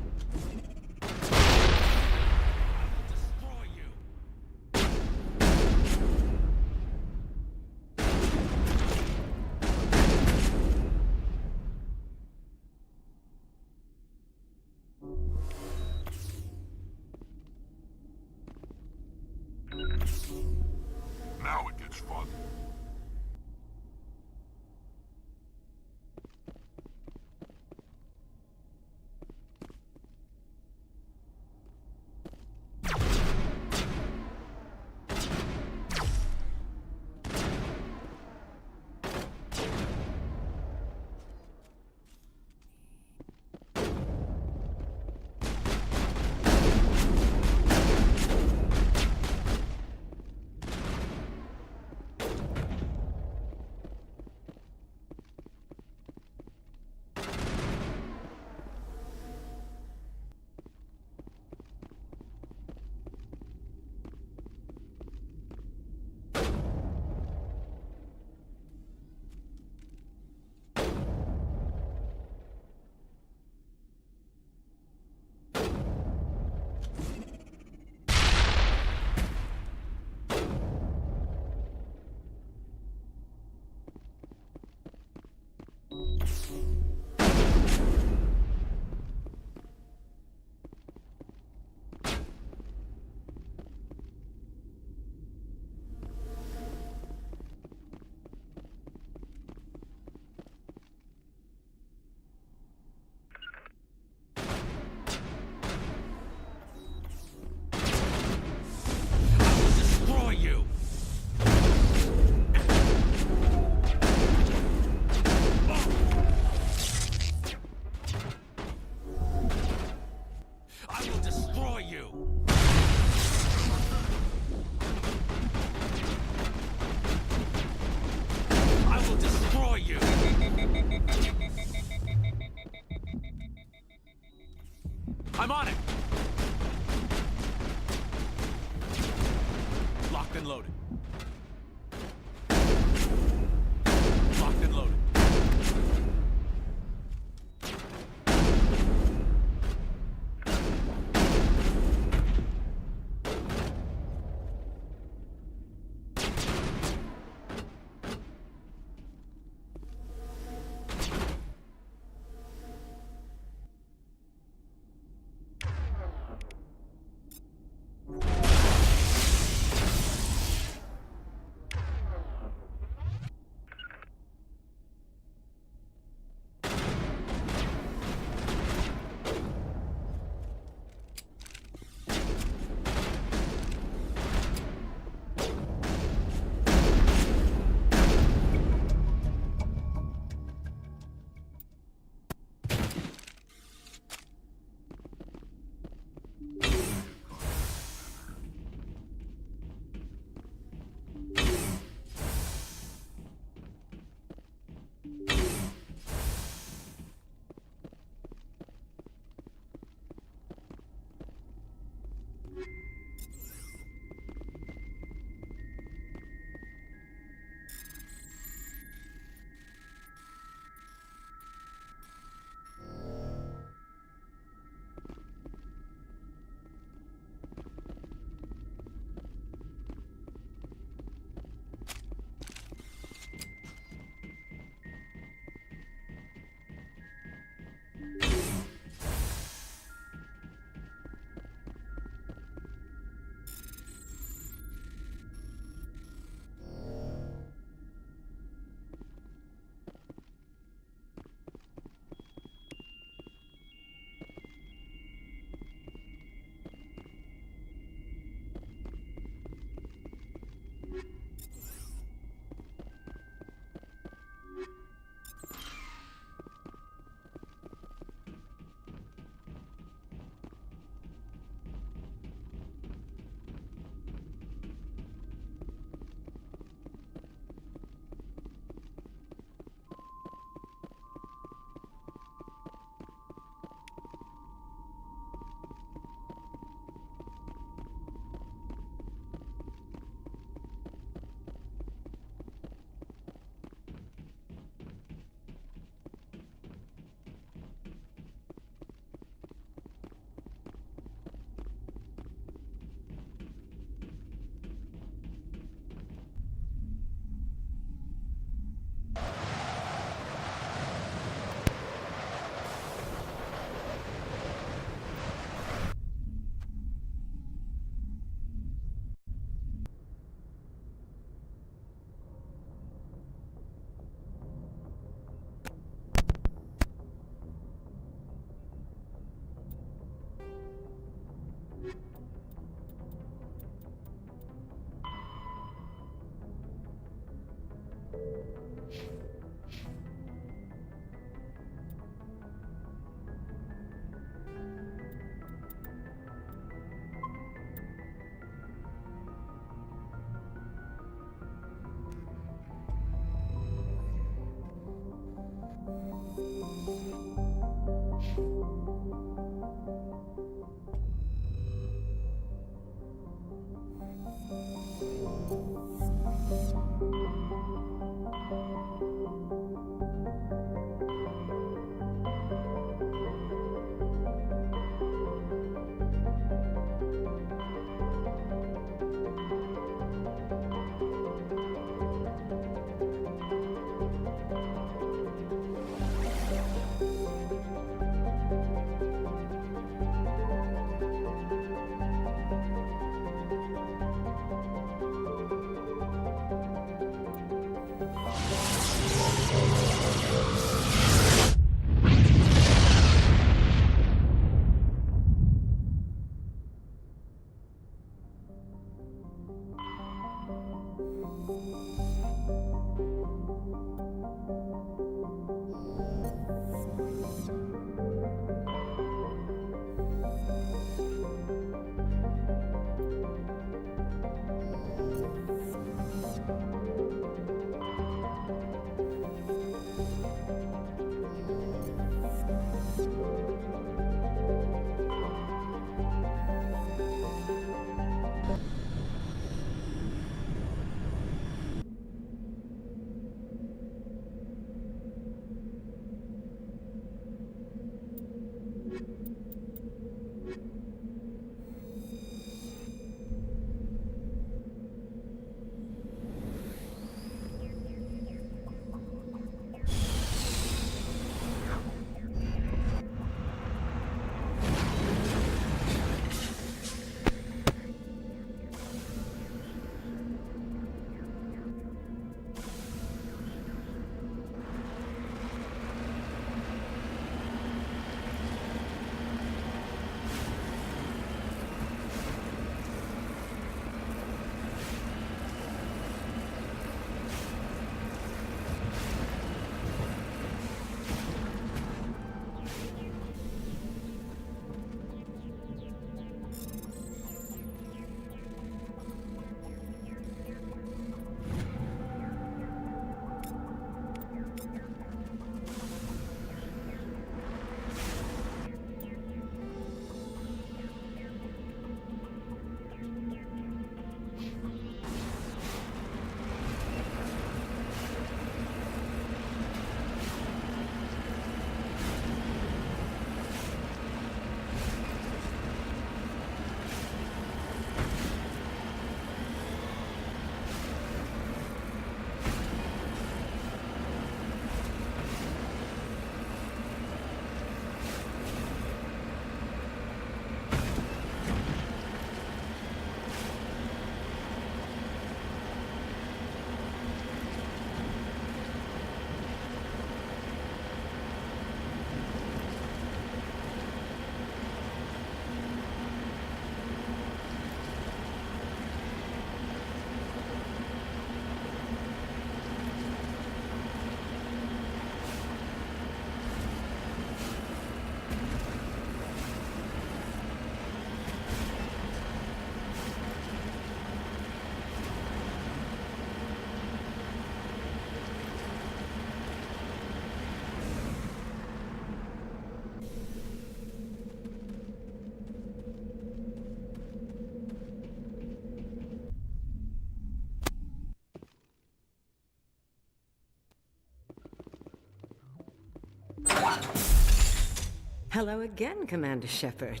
Hello again, Commander Shepard.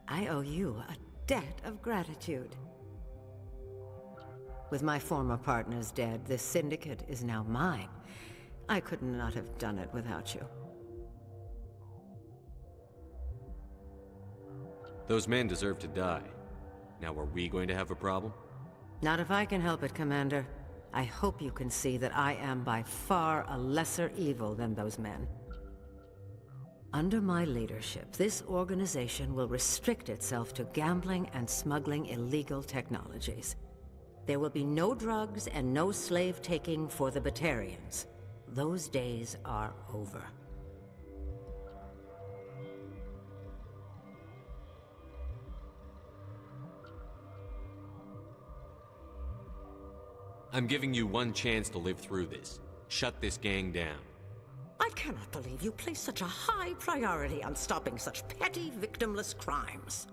I owe you a debt of gratitude. With my former partners dead, this syndicate is now mine. I could not have done it without you. Those men deserve to die. Now, are we going to have a problem? Not if I can help it, Commander. I hope you can see that I am by far a lesser evil than those men. Under my leadership, this organization will restrict itself to gambling and smuggling illegal technologies. There will be no drugs and no slave-taking for the Batarians. Those days are over. I'm giving you one chance to live through this. Shut this gang down. I I cannot believe you place such a high priority on stopping such petty, victimless crimes.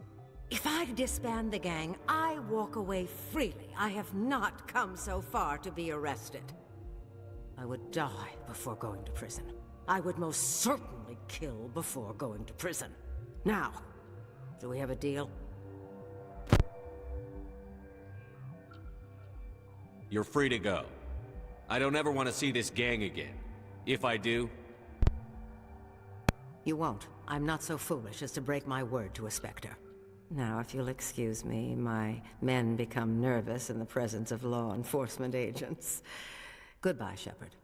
If I disband the gang, I walk away freely. I have not come so far to be arrested. I would die before going to prison. I would most certainly kill before going to prison. Now, do we have a deal? You're free to go. I don't ever want to see this gang again. If I do... You won't. I'm not so foolish as to break my word to a Spectre. Now, if you'll excuse me, my men become nervous in the presence of law enforcement agents. Goodbye, Shepard.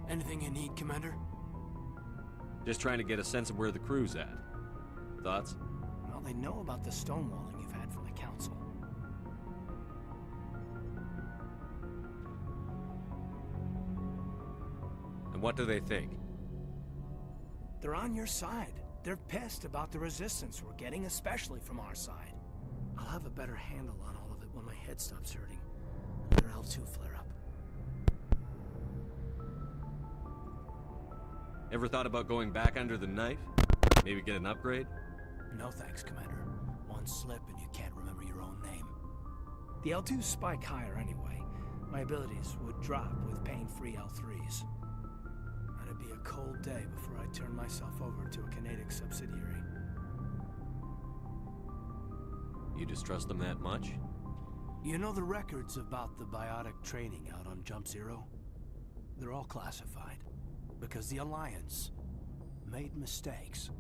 Anything you need, Commander? Just trying to get a sense of where the crew's at. Thoughts? Well, they know about the stonewalling you've had from the Council. And what do they think? They're on your side. They're pissed about the resistance we're getting, especially from our side. I'll have a better handle on all of it when my head stops hurting. Another L2 flare-up. Ever thought about going back under the knife? Maybe get an upgrade? No thanks, Commander. One slip and you can't remember your own name. The L2s spike higher anyway. My abilities would drop with pain-free L3s. It'd be a cold day before I turn myself over to a Canadic subsidiary. You distrust them that much? You know the records about the biotic trading out on Jump Zero? They're all classified. Because the Alliance made mistakes.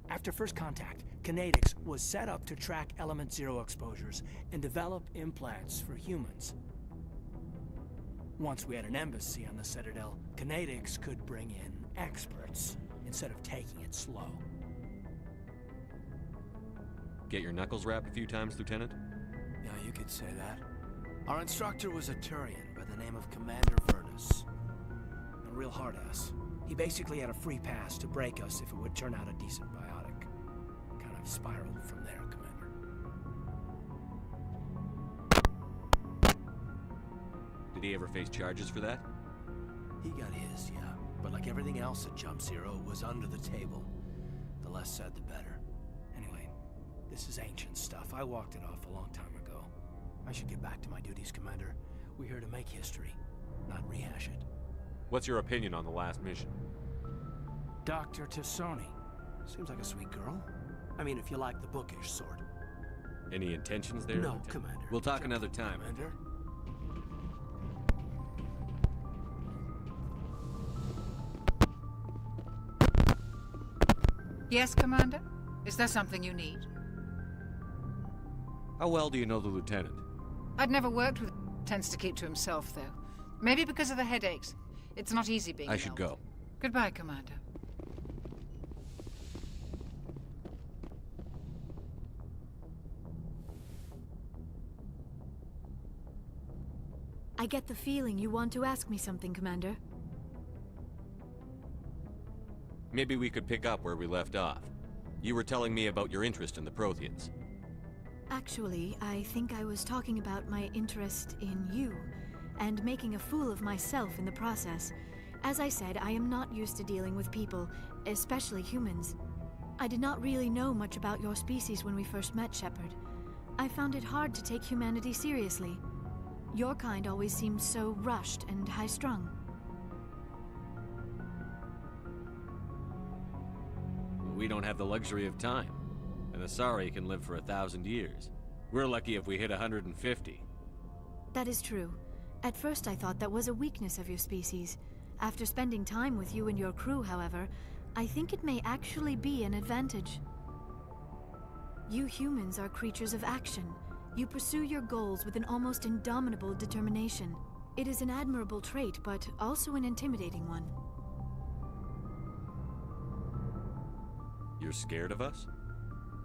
After first contact, Kinetics was set up to track Element Zero exposures and develop implants for humans. Once we had an embassy on the Citadel, Kinetics could bring in experts instead of taking it slow. Get your knuckles rapped a few times, Lieutenant? Yeah, you could say that. Our instructor was a Turian by the name of Commander Vernus. A real hard-ass. He basically had a free pass to break us if it would turn out a decent biotic. Kind of spiraled from there, Commander. Did he ever face charges for that? He got his, yeah. But like everything else at Jump Zero, it was under the table. The less said, the better. Anyway, this is ancient stuff. I walked it off a long time ago. I should get back to my duties, Commander. We're here to make history, not rehash it. What's your opinion on the last mission? Dr. Tassoni. Seems like a sweet girl. I mean, if you like the bookish sort. Any intentions there? No, Lieutenant? Commander. We'll talk another time. Commander? Yes, Commander? Is there something you need? How well do you know the Lieutenant? I'd never worked with him. Tends to keep to himself, though. Maybe because of the headaches. It's not easy being I should go. Goodbye, Commander. I get the feeling you want to ask me something, Commander. Maybe we could pick up where we left off. You were telling me about your interest in the Protheans. Actually, I think I was talking about my interest in you, and making a fool of myself in the process. As I said, I am not used to dealing with people, especially humans. I did not really know much about your species when we first met, Shepard. I found it hard to take humanity seriously. Your kind always seemed so rushed and high-strung. We don't have the luxury of time. An Asari can live for 1,000 years. We're lucky if we hit 150. That is true. At first I thought that was a weakness of your species. After spending time with you and your crew, however, I think it may actually be an advantage. You humans are creatures of action. You pursue your goals with an almost indomitable determination. It is an admirable trait, but also an intimidating one. You're scared of us?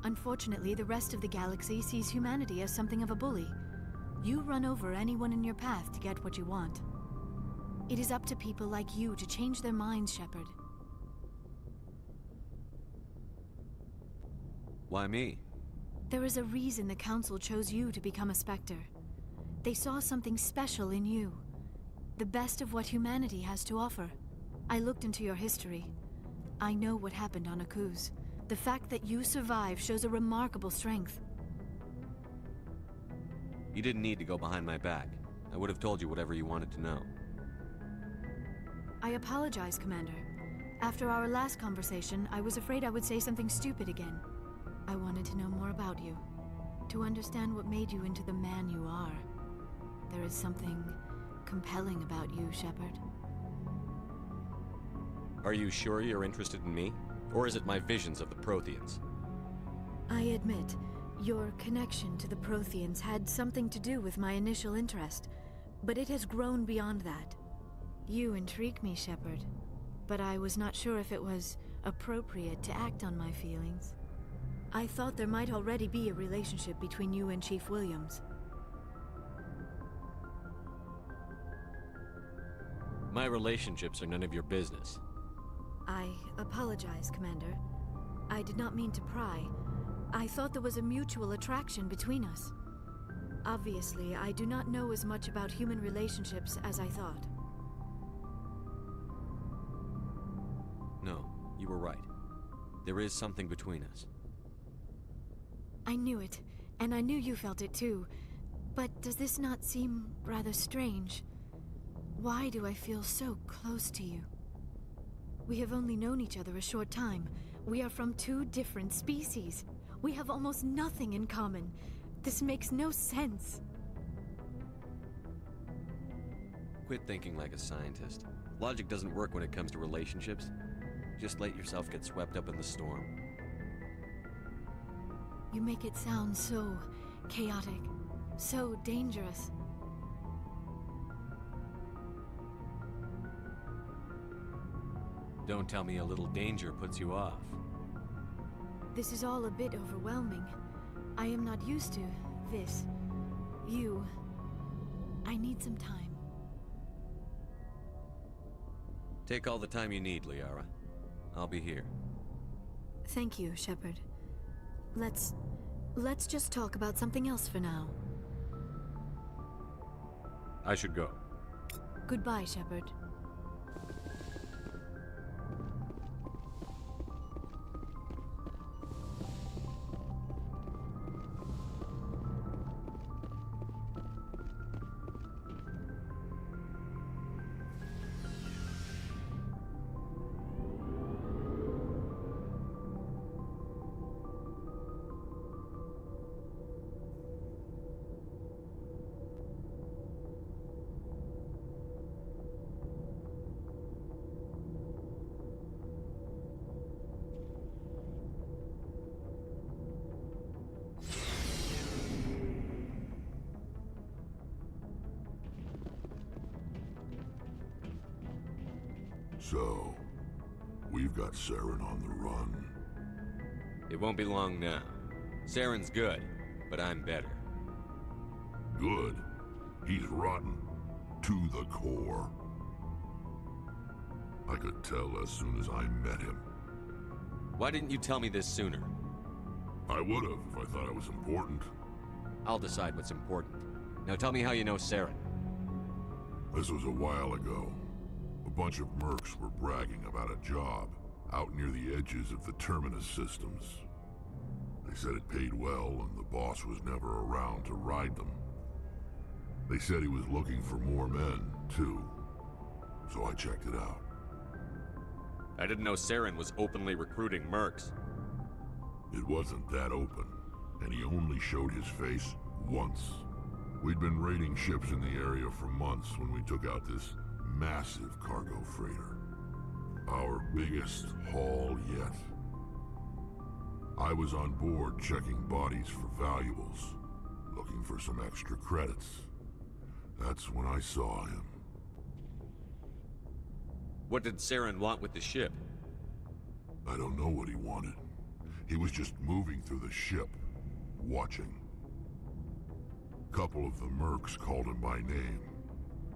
Unfortunately, the rest of the galaxy sees humanity as something of a bully. You run over anyone in your path to get what you want. It is up to people like you to change their minds, Shepard. Why me? There is a reason the Council chose you to become a Spectre. They saw something special in you. The best of what humanity has to offer. I looked into your history. I know what happened on Akuz. The fact that you survived shows a remarkable strength. You didn't need to go behind my back. I would have told you whatever you wanted to know. I apologize, Commander. After our last conversation, I was afraid I would say something stupid again. I wanted to know more about you. To understand what made you into the man you are. There is something compelling about you, Shepard. Are you sure you're interested in me? Or is it my visions of the Protheans? I admit, your connection to the Protheans had something to do with my initial interest, but it has grown beyond that. You intrigue me, Shepard, but I was not sure if it was appropriate to act on my feelings. I thought there might already be a relationship between you and Chief Williams. My relationships are none of your business. I apologize, Commander. I did not mean to pry. I thought there was a mutual attraction between us. Obviously, I do not know as much about human relationships as I thought. No, you were right. There is something between us. I knew it, and I knew you felt it too. But does this not seem rather strange? Why do I feel so close to you? We have only known each other a short time. We are from two different species. We have almost nothing in common. This makes no sense. Quit thinking like a scientist. Logic doesn't work when it comes to relationships. Just let yourself get swept up in the storm. You make it sound so chaotic, so dangerous. Don't tell me a little danger puts you off. This is all a bit overwhelming. I am not used to this. You. I need some time. Take all the time you need, Liara. I'll be here. Thank you, Shepard. Let's just talk about something else for now. I should go. Goodbye, Shepard. So, we've got Saren on the run. It won't be long now. Saren's good, but I'm better. Good? He's rotten. To the core. I could tell as soon as I met him. Why didn't you tell me this sooner? I would've if I thought it was important. I'll decide what's important. Now tell me how you know Saren. This was a while ago. A bunch of mercs were bragging about a job out near the edges of the Terminus systems. They said it paid well and the boss was never around to ride them. They said he was looking for more men, too. So I checked it out. I didn't know Saren was openly recruiting mercs. It wasn't that open, and he only showed his face once. We'd been raiding ships in the area for months when we took out this massive cargo freighter. Our biggest haul yet. I was on board checking bodies for valuables, looking for some extra credits. That's when I saw him. What did Saren want with the ship? I don't know what he wanted. He was just moving through the ship, watching. Couple of the mercs called him by name,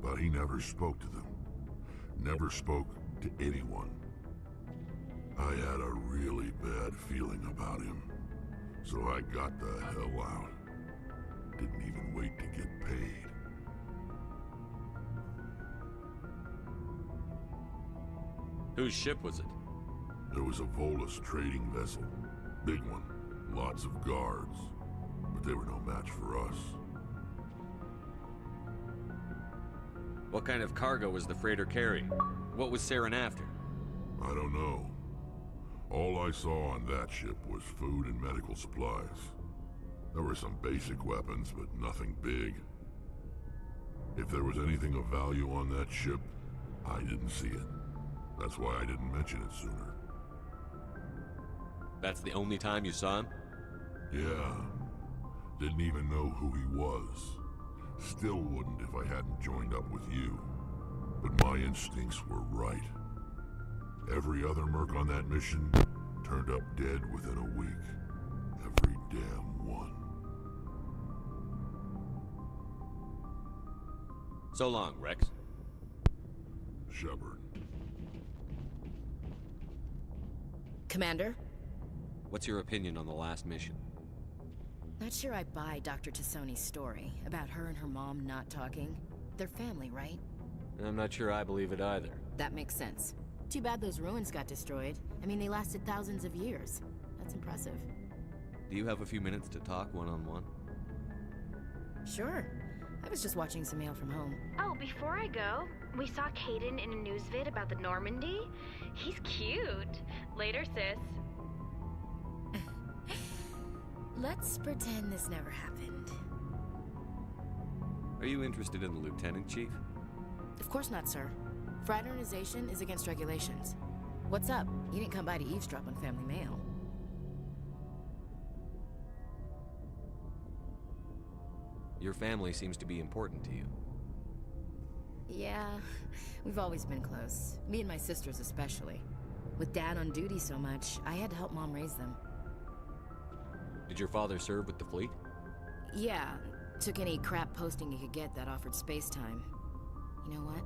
but he never spoke to them. Never spoke to anyone. I had a really bad feeling about him, so I got the hell out. Didn't even wait to get paid. Whose ship was it? There was a Volus trading vessel. Big one. Lots of guards. But they were no match for us. What kind of cargo was the freighter carrying? What was Saren after? I don't know. All I saw on that ship was food and medical supplies. There were some basic weapons, but nothing big. If there was anything of value on that ship, I didn't see it. That's why I didn't mention it sooner. That's the only time you saw him? Yeah. Didn't even know who he was. Still wouldn't if I hadn't joined up with you. But my instincts were right. Every other merc on that mission turned up dead within a week. Every damn one. So long, Rex. Shepard. Commander? What's your opinion on the last mission? Not sure I buy Dr. Tassoni's story about her and her mom not talking. They're family, right? I'm not sure I believe it either. That makes sense. Too bad those ruins got destroyed. I mean, they lasted thousands of years. That's impressive. Do you have a few minutes to talk one-on-one? Sure. I was just watching some mail from home. Oh, before I go, we saw Caden in a news vid about the Normandy. He's cute. Later, sis. Let's pretend this never happened. Are you interested in the Lieutenant Chief? Of course not, sir. Fraternization is against regulations. What's up? You didn't come by to eavesdrop on family mail. Your family seems to be important to you. Yeah, we've always been close. Me and my sisters especially. With Dad on duty so much, I had to help Mom raise them. Did your father serve with the fleet? Yeah, took any crap posting he could get that offered space time. You know what?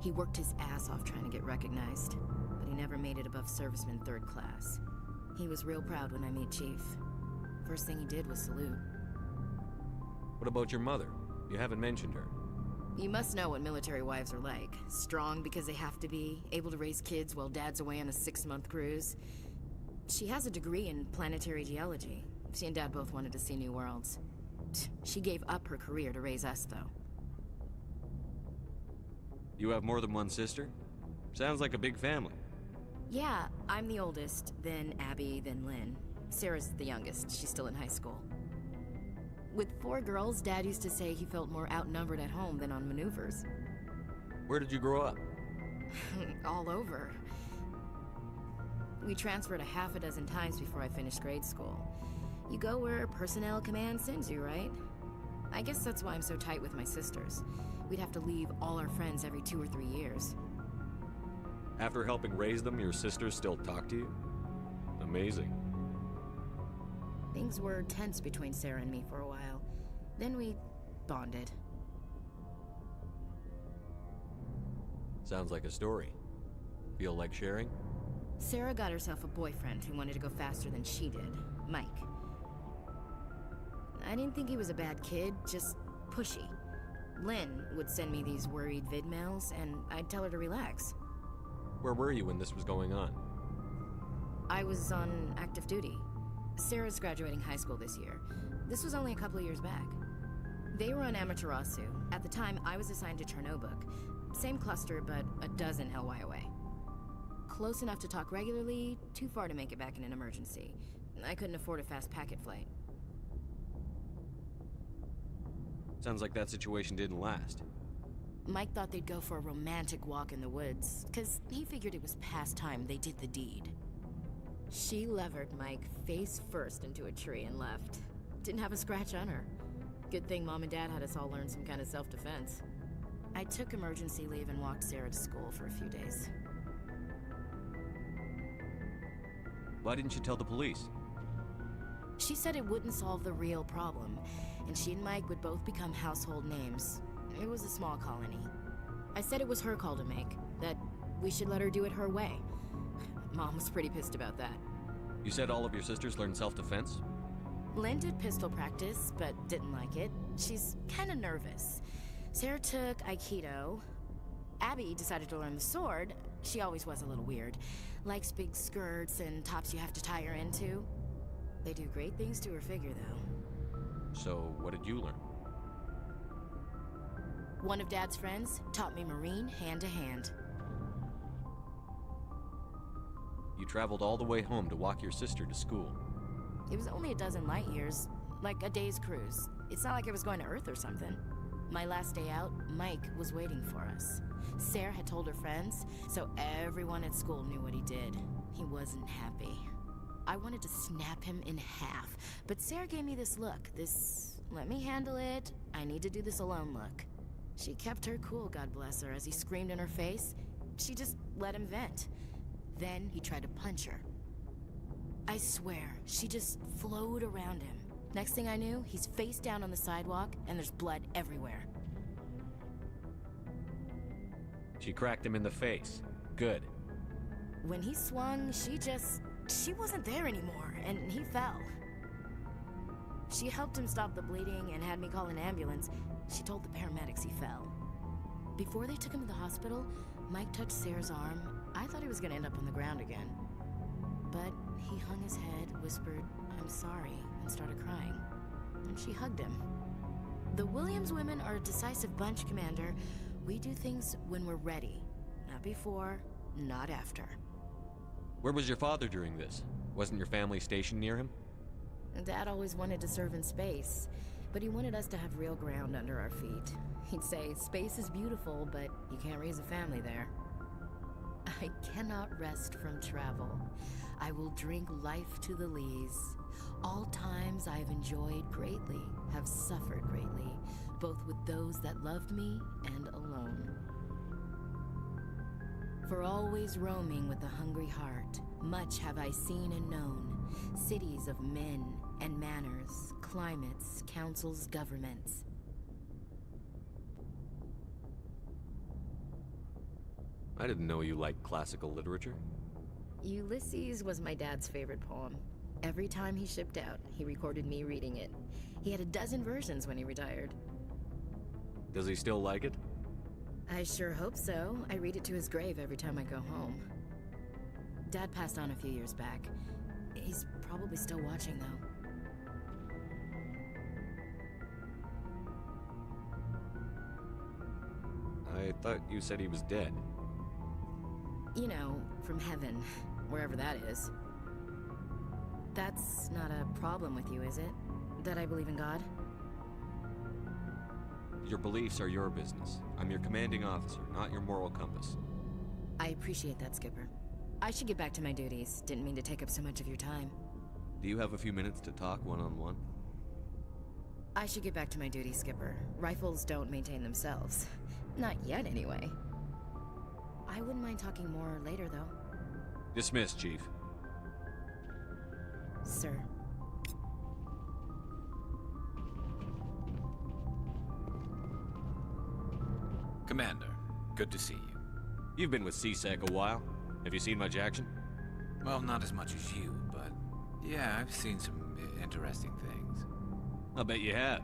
He worked his ass off trying to get recognized, but he never made it above serviceman 3rd class. He was real proud when I met Chief. First thing he did was salute. What about your mother? You haven't mentioned her. You must know what military wives are like. Strong because they have to be, able to raise kids while Dad's away on a 6-month cruise. She has a degree in planetary geology. She and Dad both wanted to see new worlds. She gave up her career to raise us, though. You have more than one sister? Sounds like a big family. Yeah, I'm the oldest, then Abby, then Lynn. Sarah's the youngest. She's still in high school. With 4 girls, Dad used to say he felt more outnumbered at home than on maneuvers. Where did you grow up? All over. We transferred a half a dozen times before I finished grade school. You go where personnel command sends you, right? I guess that's why I'm so tight with my sisters. We'd have to leave all our friends every 2 or 3 years. After helping raise them, your sisters still talk to you? Amazing. Things were tense between Sarah and me for a while. Then we bonded. Sounds like a story. Feel like sharing? Sarah got herself a boyfriend who wanted to go faster than she did, Mike. I didn't think he was a bad kid, just pushy. Lynn would send me these worried vid mails, and I'd tell her to relax. Where were you when this was going on? I was on active duty. Sarah's graduating high school this year. This was only a couple of years back. They were on Amaterasu. At the time, I was assigned to Chernobog. Same cluster, but a dozen LY away. Close enough to talk regularly, too far to make it back in an emergency. I couldn't afford a fast packet flight. Sounds like that situation didn't last. Mike thought they'd go for a romantic walk in the woods, because he figured it was past time they did the deed. She levered Mike face first into a tree and left. Didn't have a scratch on her. Good thing Mom and Dad had us all learn some kind of self-defense. I took emergency leave and walked Sarah to school for a few days. Why didn't you tell the police? She said it wouldn't solve the real problem, and she and Mike would both become household names. It was a small colony. I said it was her call to make, that we should let her do it her way. Mom was pretty pissed about that. You said all of your sisters learned self-defense? Lynn did pistol practice, but didn't like it. She's kind of nervous. Sarah took Aikido. Abby decided to learn the sword. She always was a little weird. Likes big skirts and tops you have to tie her into. They do great things to her figure, though. So, what did you learn? One of Dad's friends taught me Marine hand to hand. You traveled all the way home to walk your sister to school. It was only a dozen light years, like a day's cruise. It's not like I was going to Earth or something. My last day out, Mike was waiting for us. Sarah had told her friends, so everyone at school knew what he did. He wasn't happy. I wanted to snap him in half, but Sarah gave me this look, this let me handle it, I need to do this alone look. She kept her cool, God bless her, as he screamed in her face. She just let him vent. Then he tried to punch her. I swear, she just flowed around him. Next thing I knew, he's face down on the sidewalk, and there's blood everywhere. She cracked him in the face. Good. When he swung, she wasn't there anymore, and he fell. She helped him stop the bleeding and had me call an ambulance. She told the paramedics he fell. Before they took him to the hospital, Mike touched Sarah's arm. I thought he was gonna end up on the ground again. But he hung his head, whispered, "I'm sorry," and started crying. And she hugged him. The Williams women are a decisive bunch, Commander. We do things when we're ready. Not before, not after. Where was your father during this? Wasn't your family stationed near him? Dad always wanted to serve in space, but he wanted us to have real ground under our feet. He'd say, "Space is beautiful, but you can't raise a family there." I cannot rest from travel. I will drink life to the lees. All times I have enjoyed greatly, have suffered greatly, both with those that loved me and alone. For always roaming with a hungry heart, much have I seen and known, cities of men and manners, climates, councils, governments. I didn't know you liked classical literature. Ulysses was my dad's favorite poem. Every time he shipped out, he recorded me reading it. He had a dozen versions when he retired. Does he still like it? I sure hope so. I read it to his grave every time I go home. Dad passed on a few years back. He's probably still watching, though. I thought you said he was dead. You know, from heaven, wherever that is. That's not a problem with you, is it? That I believe in God? Your beliefs are your business. I'm your commanding officer, not your moral compass. I appreciate that, Skipper. I should get back to my duties. Didn't mean to take up so much of your time. Do you have a few minutes to talk one-on-one? I should get back to my duties, Skipper. Rifles don't maintain themselves. Not yet, anyway. I wouldn't mind talking more later, though. Dismissed, Chief. Sir. Commander, good to see you. You've been with CSEC a while. Have you seen much action? Well, not as much as you, but yeah, I've seen some interesting things. I'll bet you have.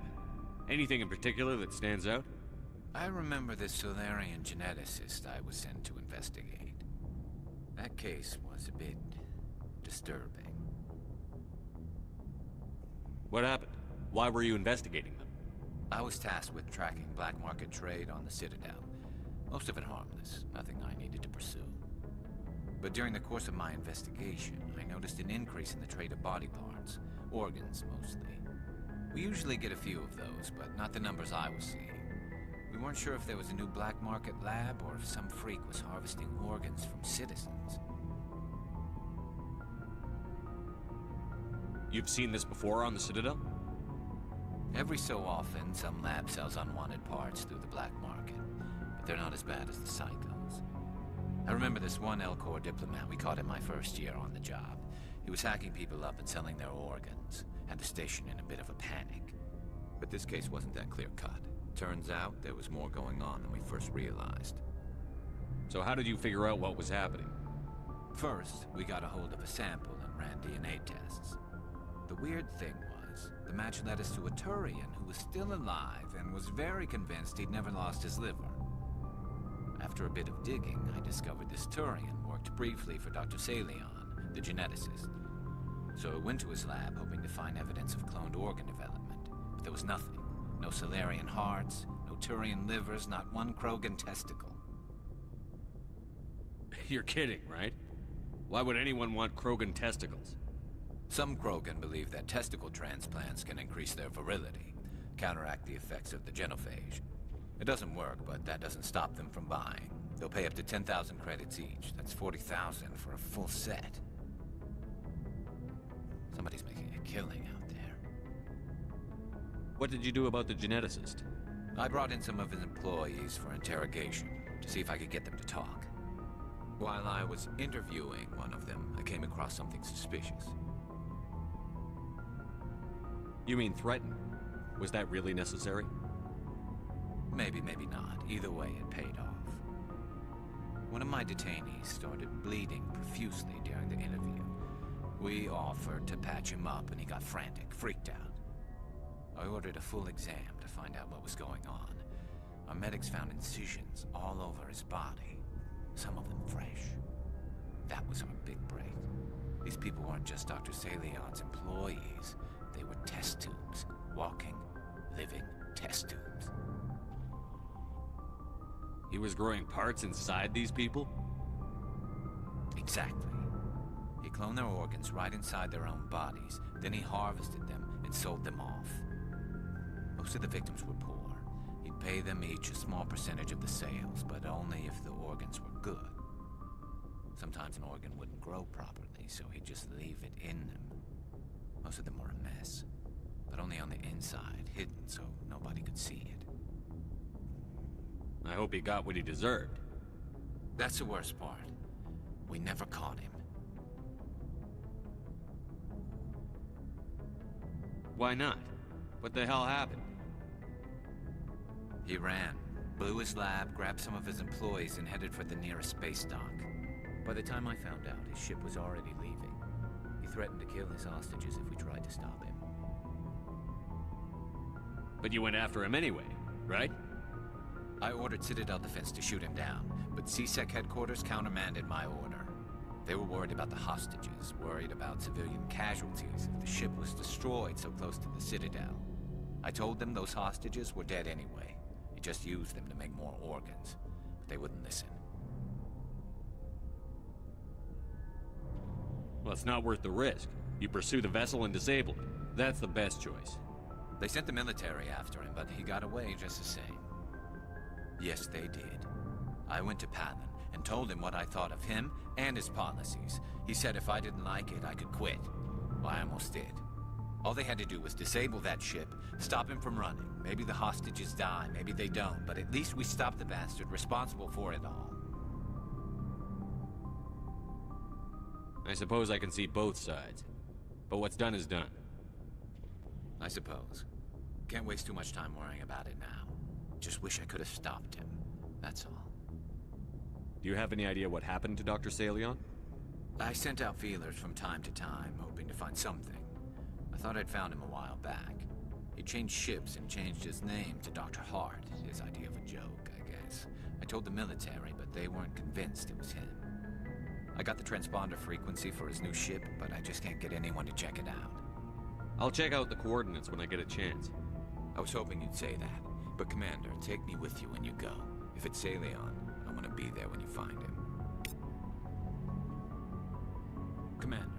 Anything in particular that stands out? I remember this Solarian geneticist I was sent to investigate. That case was a bit disturbing. What happened? Why were you investigating them? I was tasked with tracking black market trade on the Citadel. Most of it harmless, nothing I needed to pursue. But during the course of my investigation, I noticed an increase in the trade of body parts, organs mostly. We usually get a few of those, but not the numbers I was seeing. We weren't sure if there was a new black market lab or if some freak was harvesting organs from citizens. You've seen this before on the Citadel? Every so often, some lab sells unwanted parts through the black market, but they're not as bad as the psychos. I remember this one L-Corps diplomat we caught in my first year on the job. He was hacking people up and selling their organs, had the station in a bit of a panic. But this case wasn't that clear-cut. Turns out there was more going on than we first realized. So how did you figure out what was happening? First, we got a hold of a sample and ran DNA tests. The weird thing was, the match led us to a Turian who was still alive and was very convinced he'd never lost his liver. After a bit of digging, I discovered this Turian worked briefly for Dr. Salion, the geneticist. So I went to his lab hoping to find evidence of cloned organ development, but there was nothing. No Solarian hearts, no Turian livers, not one Krogan testicle. You're kidding, right? Why would anyone want Krogan testicles? Some Krogan believe that testicle transplants can increase their virility, counteract the effects of the genophage. It doesn't work, but that doesn't stop them from buying. They'll pay up to 10,000 credits each. That's 40,000 for a full set. Somebody's making a killing out there. What did you do about the geneticist? I brought in some of his employees for interrogation, to see if I could get them to talk. While I was interviewing one of them, I came across something suspicious. You mean threaten? Was that really necessary? Maybe, maybe not. Either way, it paid off. One of my detainees started bleeding profusely during the interview. We offered to patch him up and he got frantic, freaked out. I ordered a full exam to find out what was going on. Our medics found incisions all over his body, some of them fresh. That was our big break. These people weren't just Dr. Salion's employees. They were test tubes. Walking, living test tubes. He was growing parts inside these people? Exactly. He cloned their organs right inside their own bodies. Then he harvested them and sold them off. Most of the victims were poor. He'd pay them each a small percentage of the sales, but only if the organs were good. Sometimes an organ wouldn't grow properly, so he'd just leave it in them. Most of them were a mess, but only on the inside, hidden so nobody could see it. I hope he got what he deserved. That's the worst part. We never caught him. Why not? What the hell happened? He ran, blew his lab, grabbed some of his employees, and headed for the nearest space dock. By the time I found out, his ship was already leaving. He threatened to kill his hostages if we tried to stop him. But you went after him anyway, right? I ordered Citadel Defense to shoot him down, but CSEC headquarters countermanded my order. They were worried about the hostages, worried about civilian casualties if the ship was destroyed so close to the Citadel. I told them those hostages were dead anyway. He just used them to make more organs, but they wouldn't listen. Well, it's not worth the risk. You pursue the vessel and disable it. That's the best choice. They sent the military after him, but he got away just the same. Yes, they did. I went to Palin and told him what I thought of him and his policies. He said if I didn't like it, I could quit. Well, I almost did. All they had to do was disable that ship, stop him from running. Maybe the hostages die, maybe they don't, but at least we stopped the bastard responsible for it all. I suppose I can see both sides. But what's done is done. I suppose. Can't waste too much time worrying about it now. Just wish I could have stopped him. That's all. Do you have any idea what happened to Dr. Salion? I sent out feelers from time to time, hoping to find something. I thought I'd found him a while back. He changed ships and changed his name to Dr. Hart, his idea of a joke, I guess. I told the military, but they weren't convinced it was him. I got the transponder frequency for his new ship, but I just can't get anyone to check it out. I'll check out the coordinates when I get a chance. I was hoping you'd say that. But Commander, take me with you when you go. If it's Salion, I want to be there when you find him. Commander,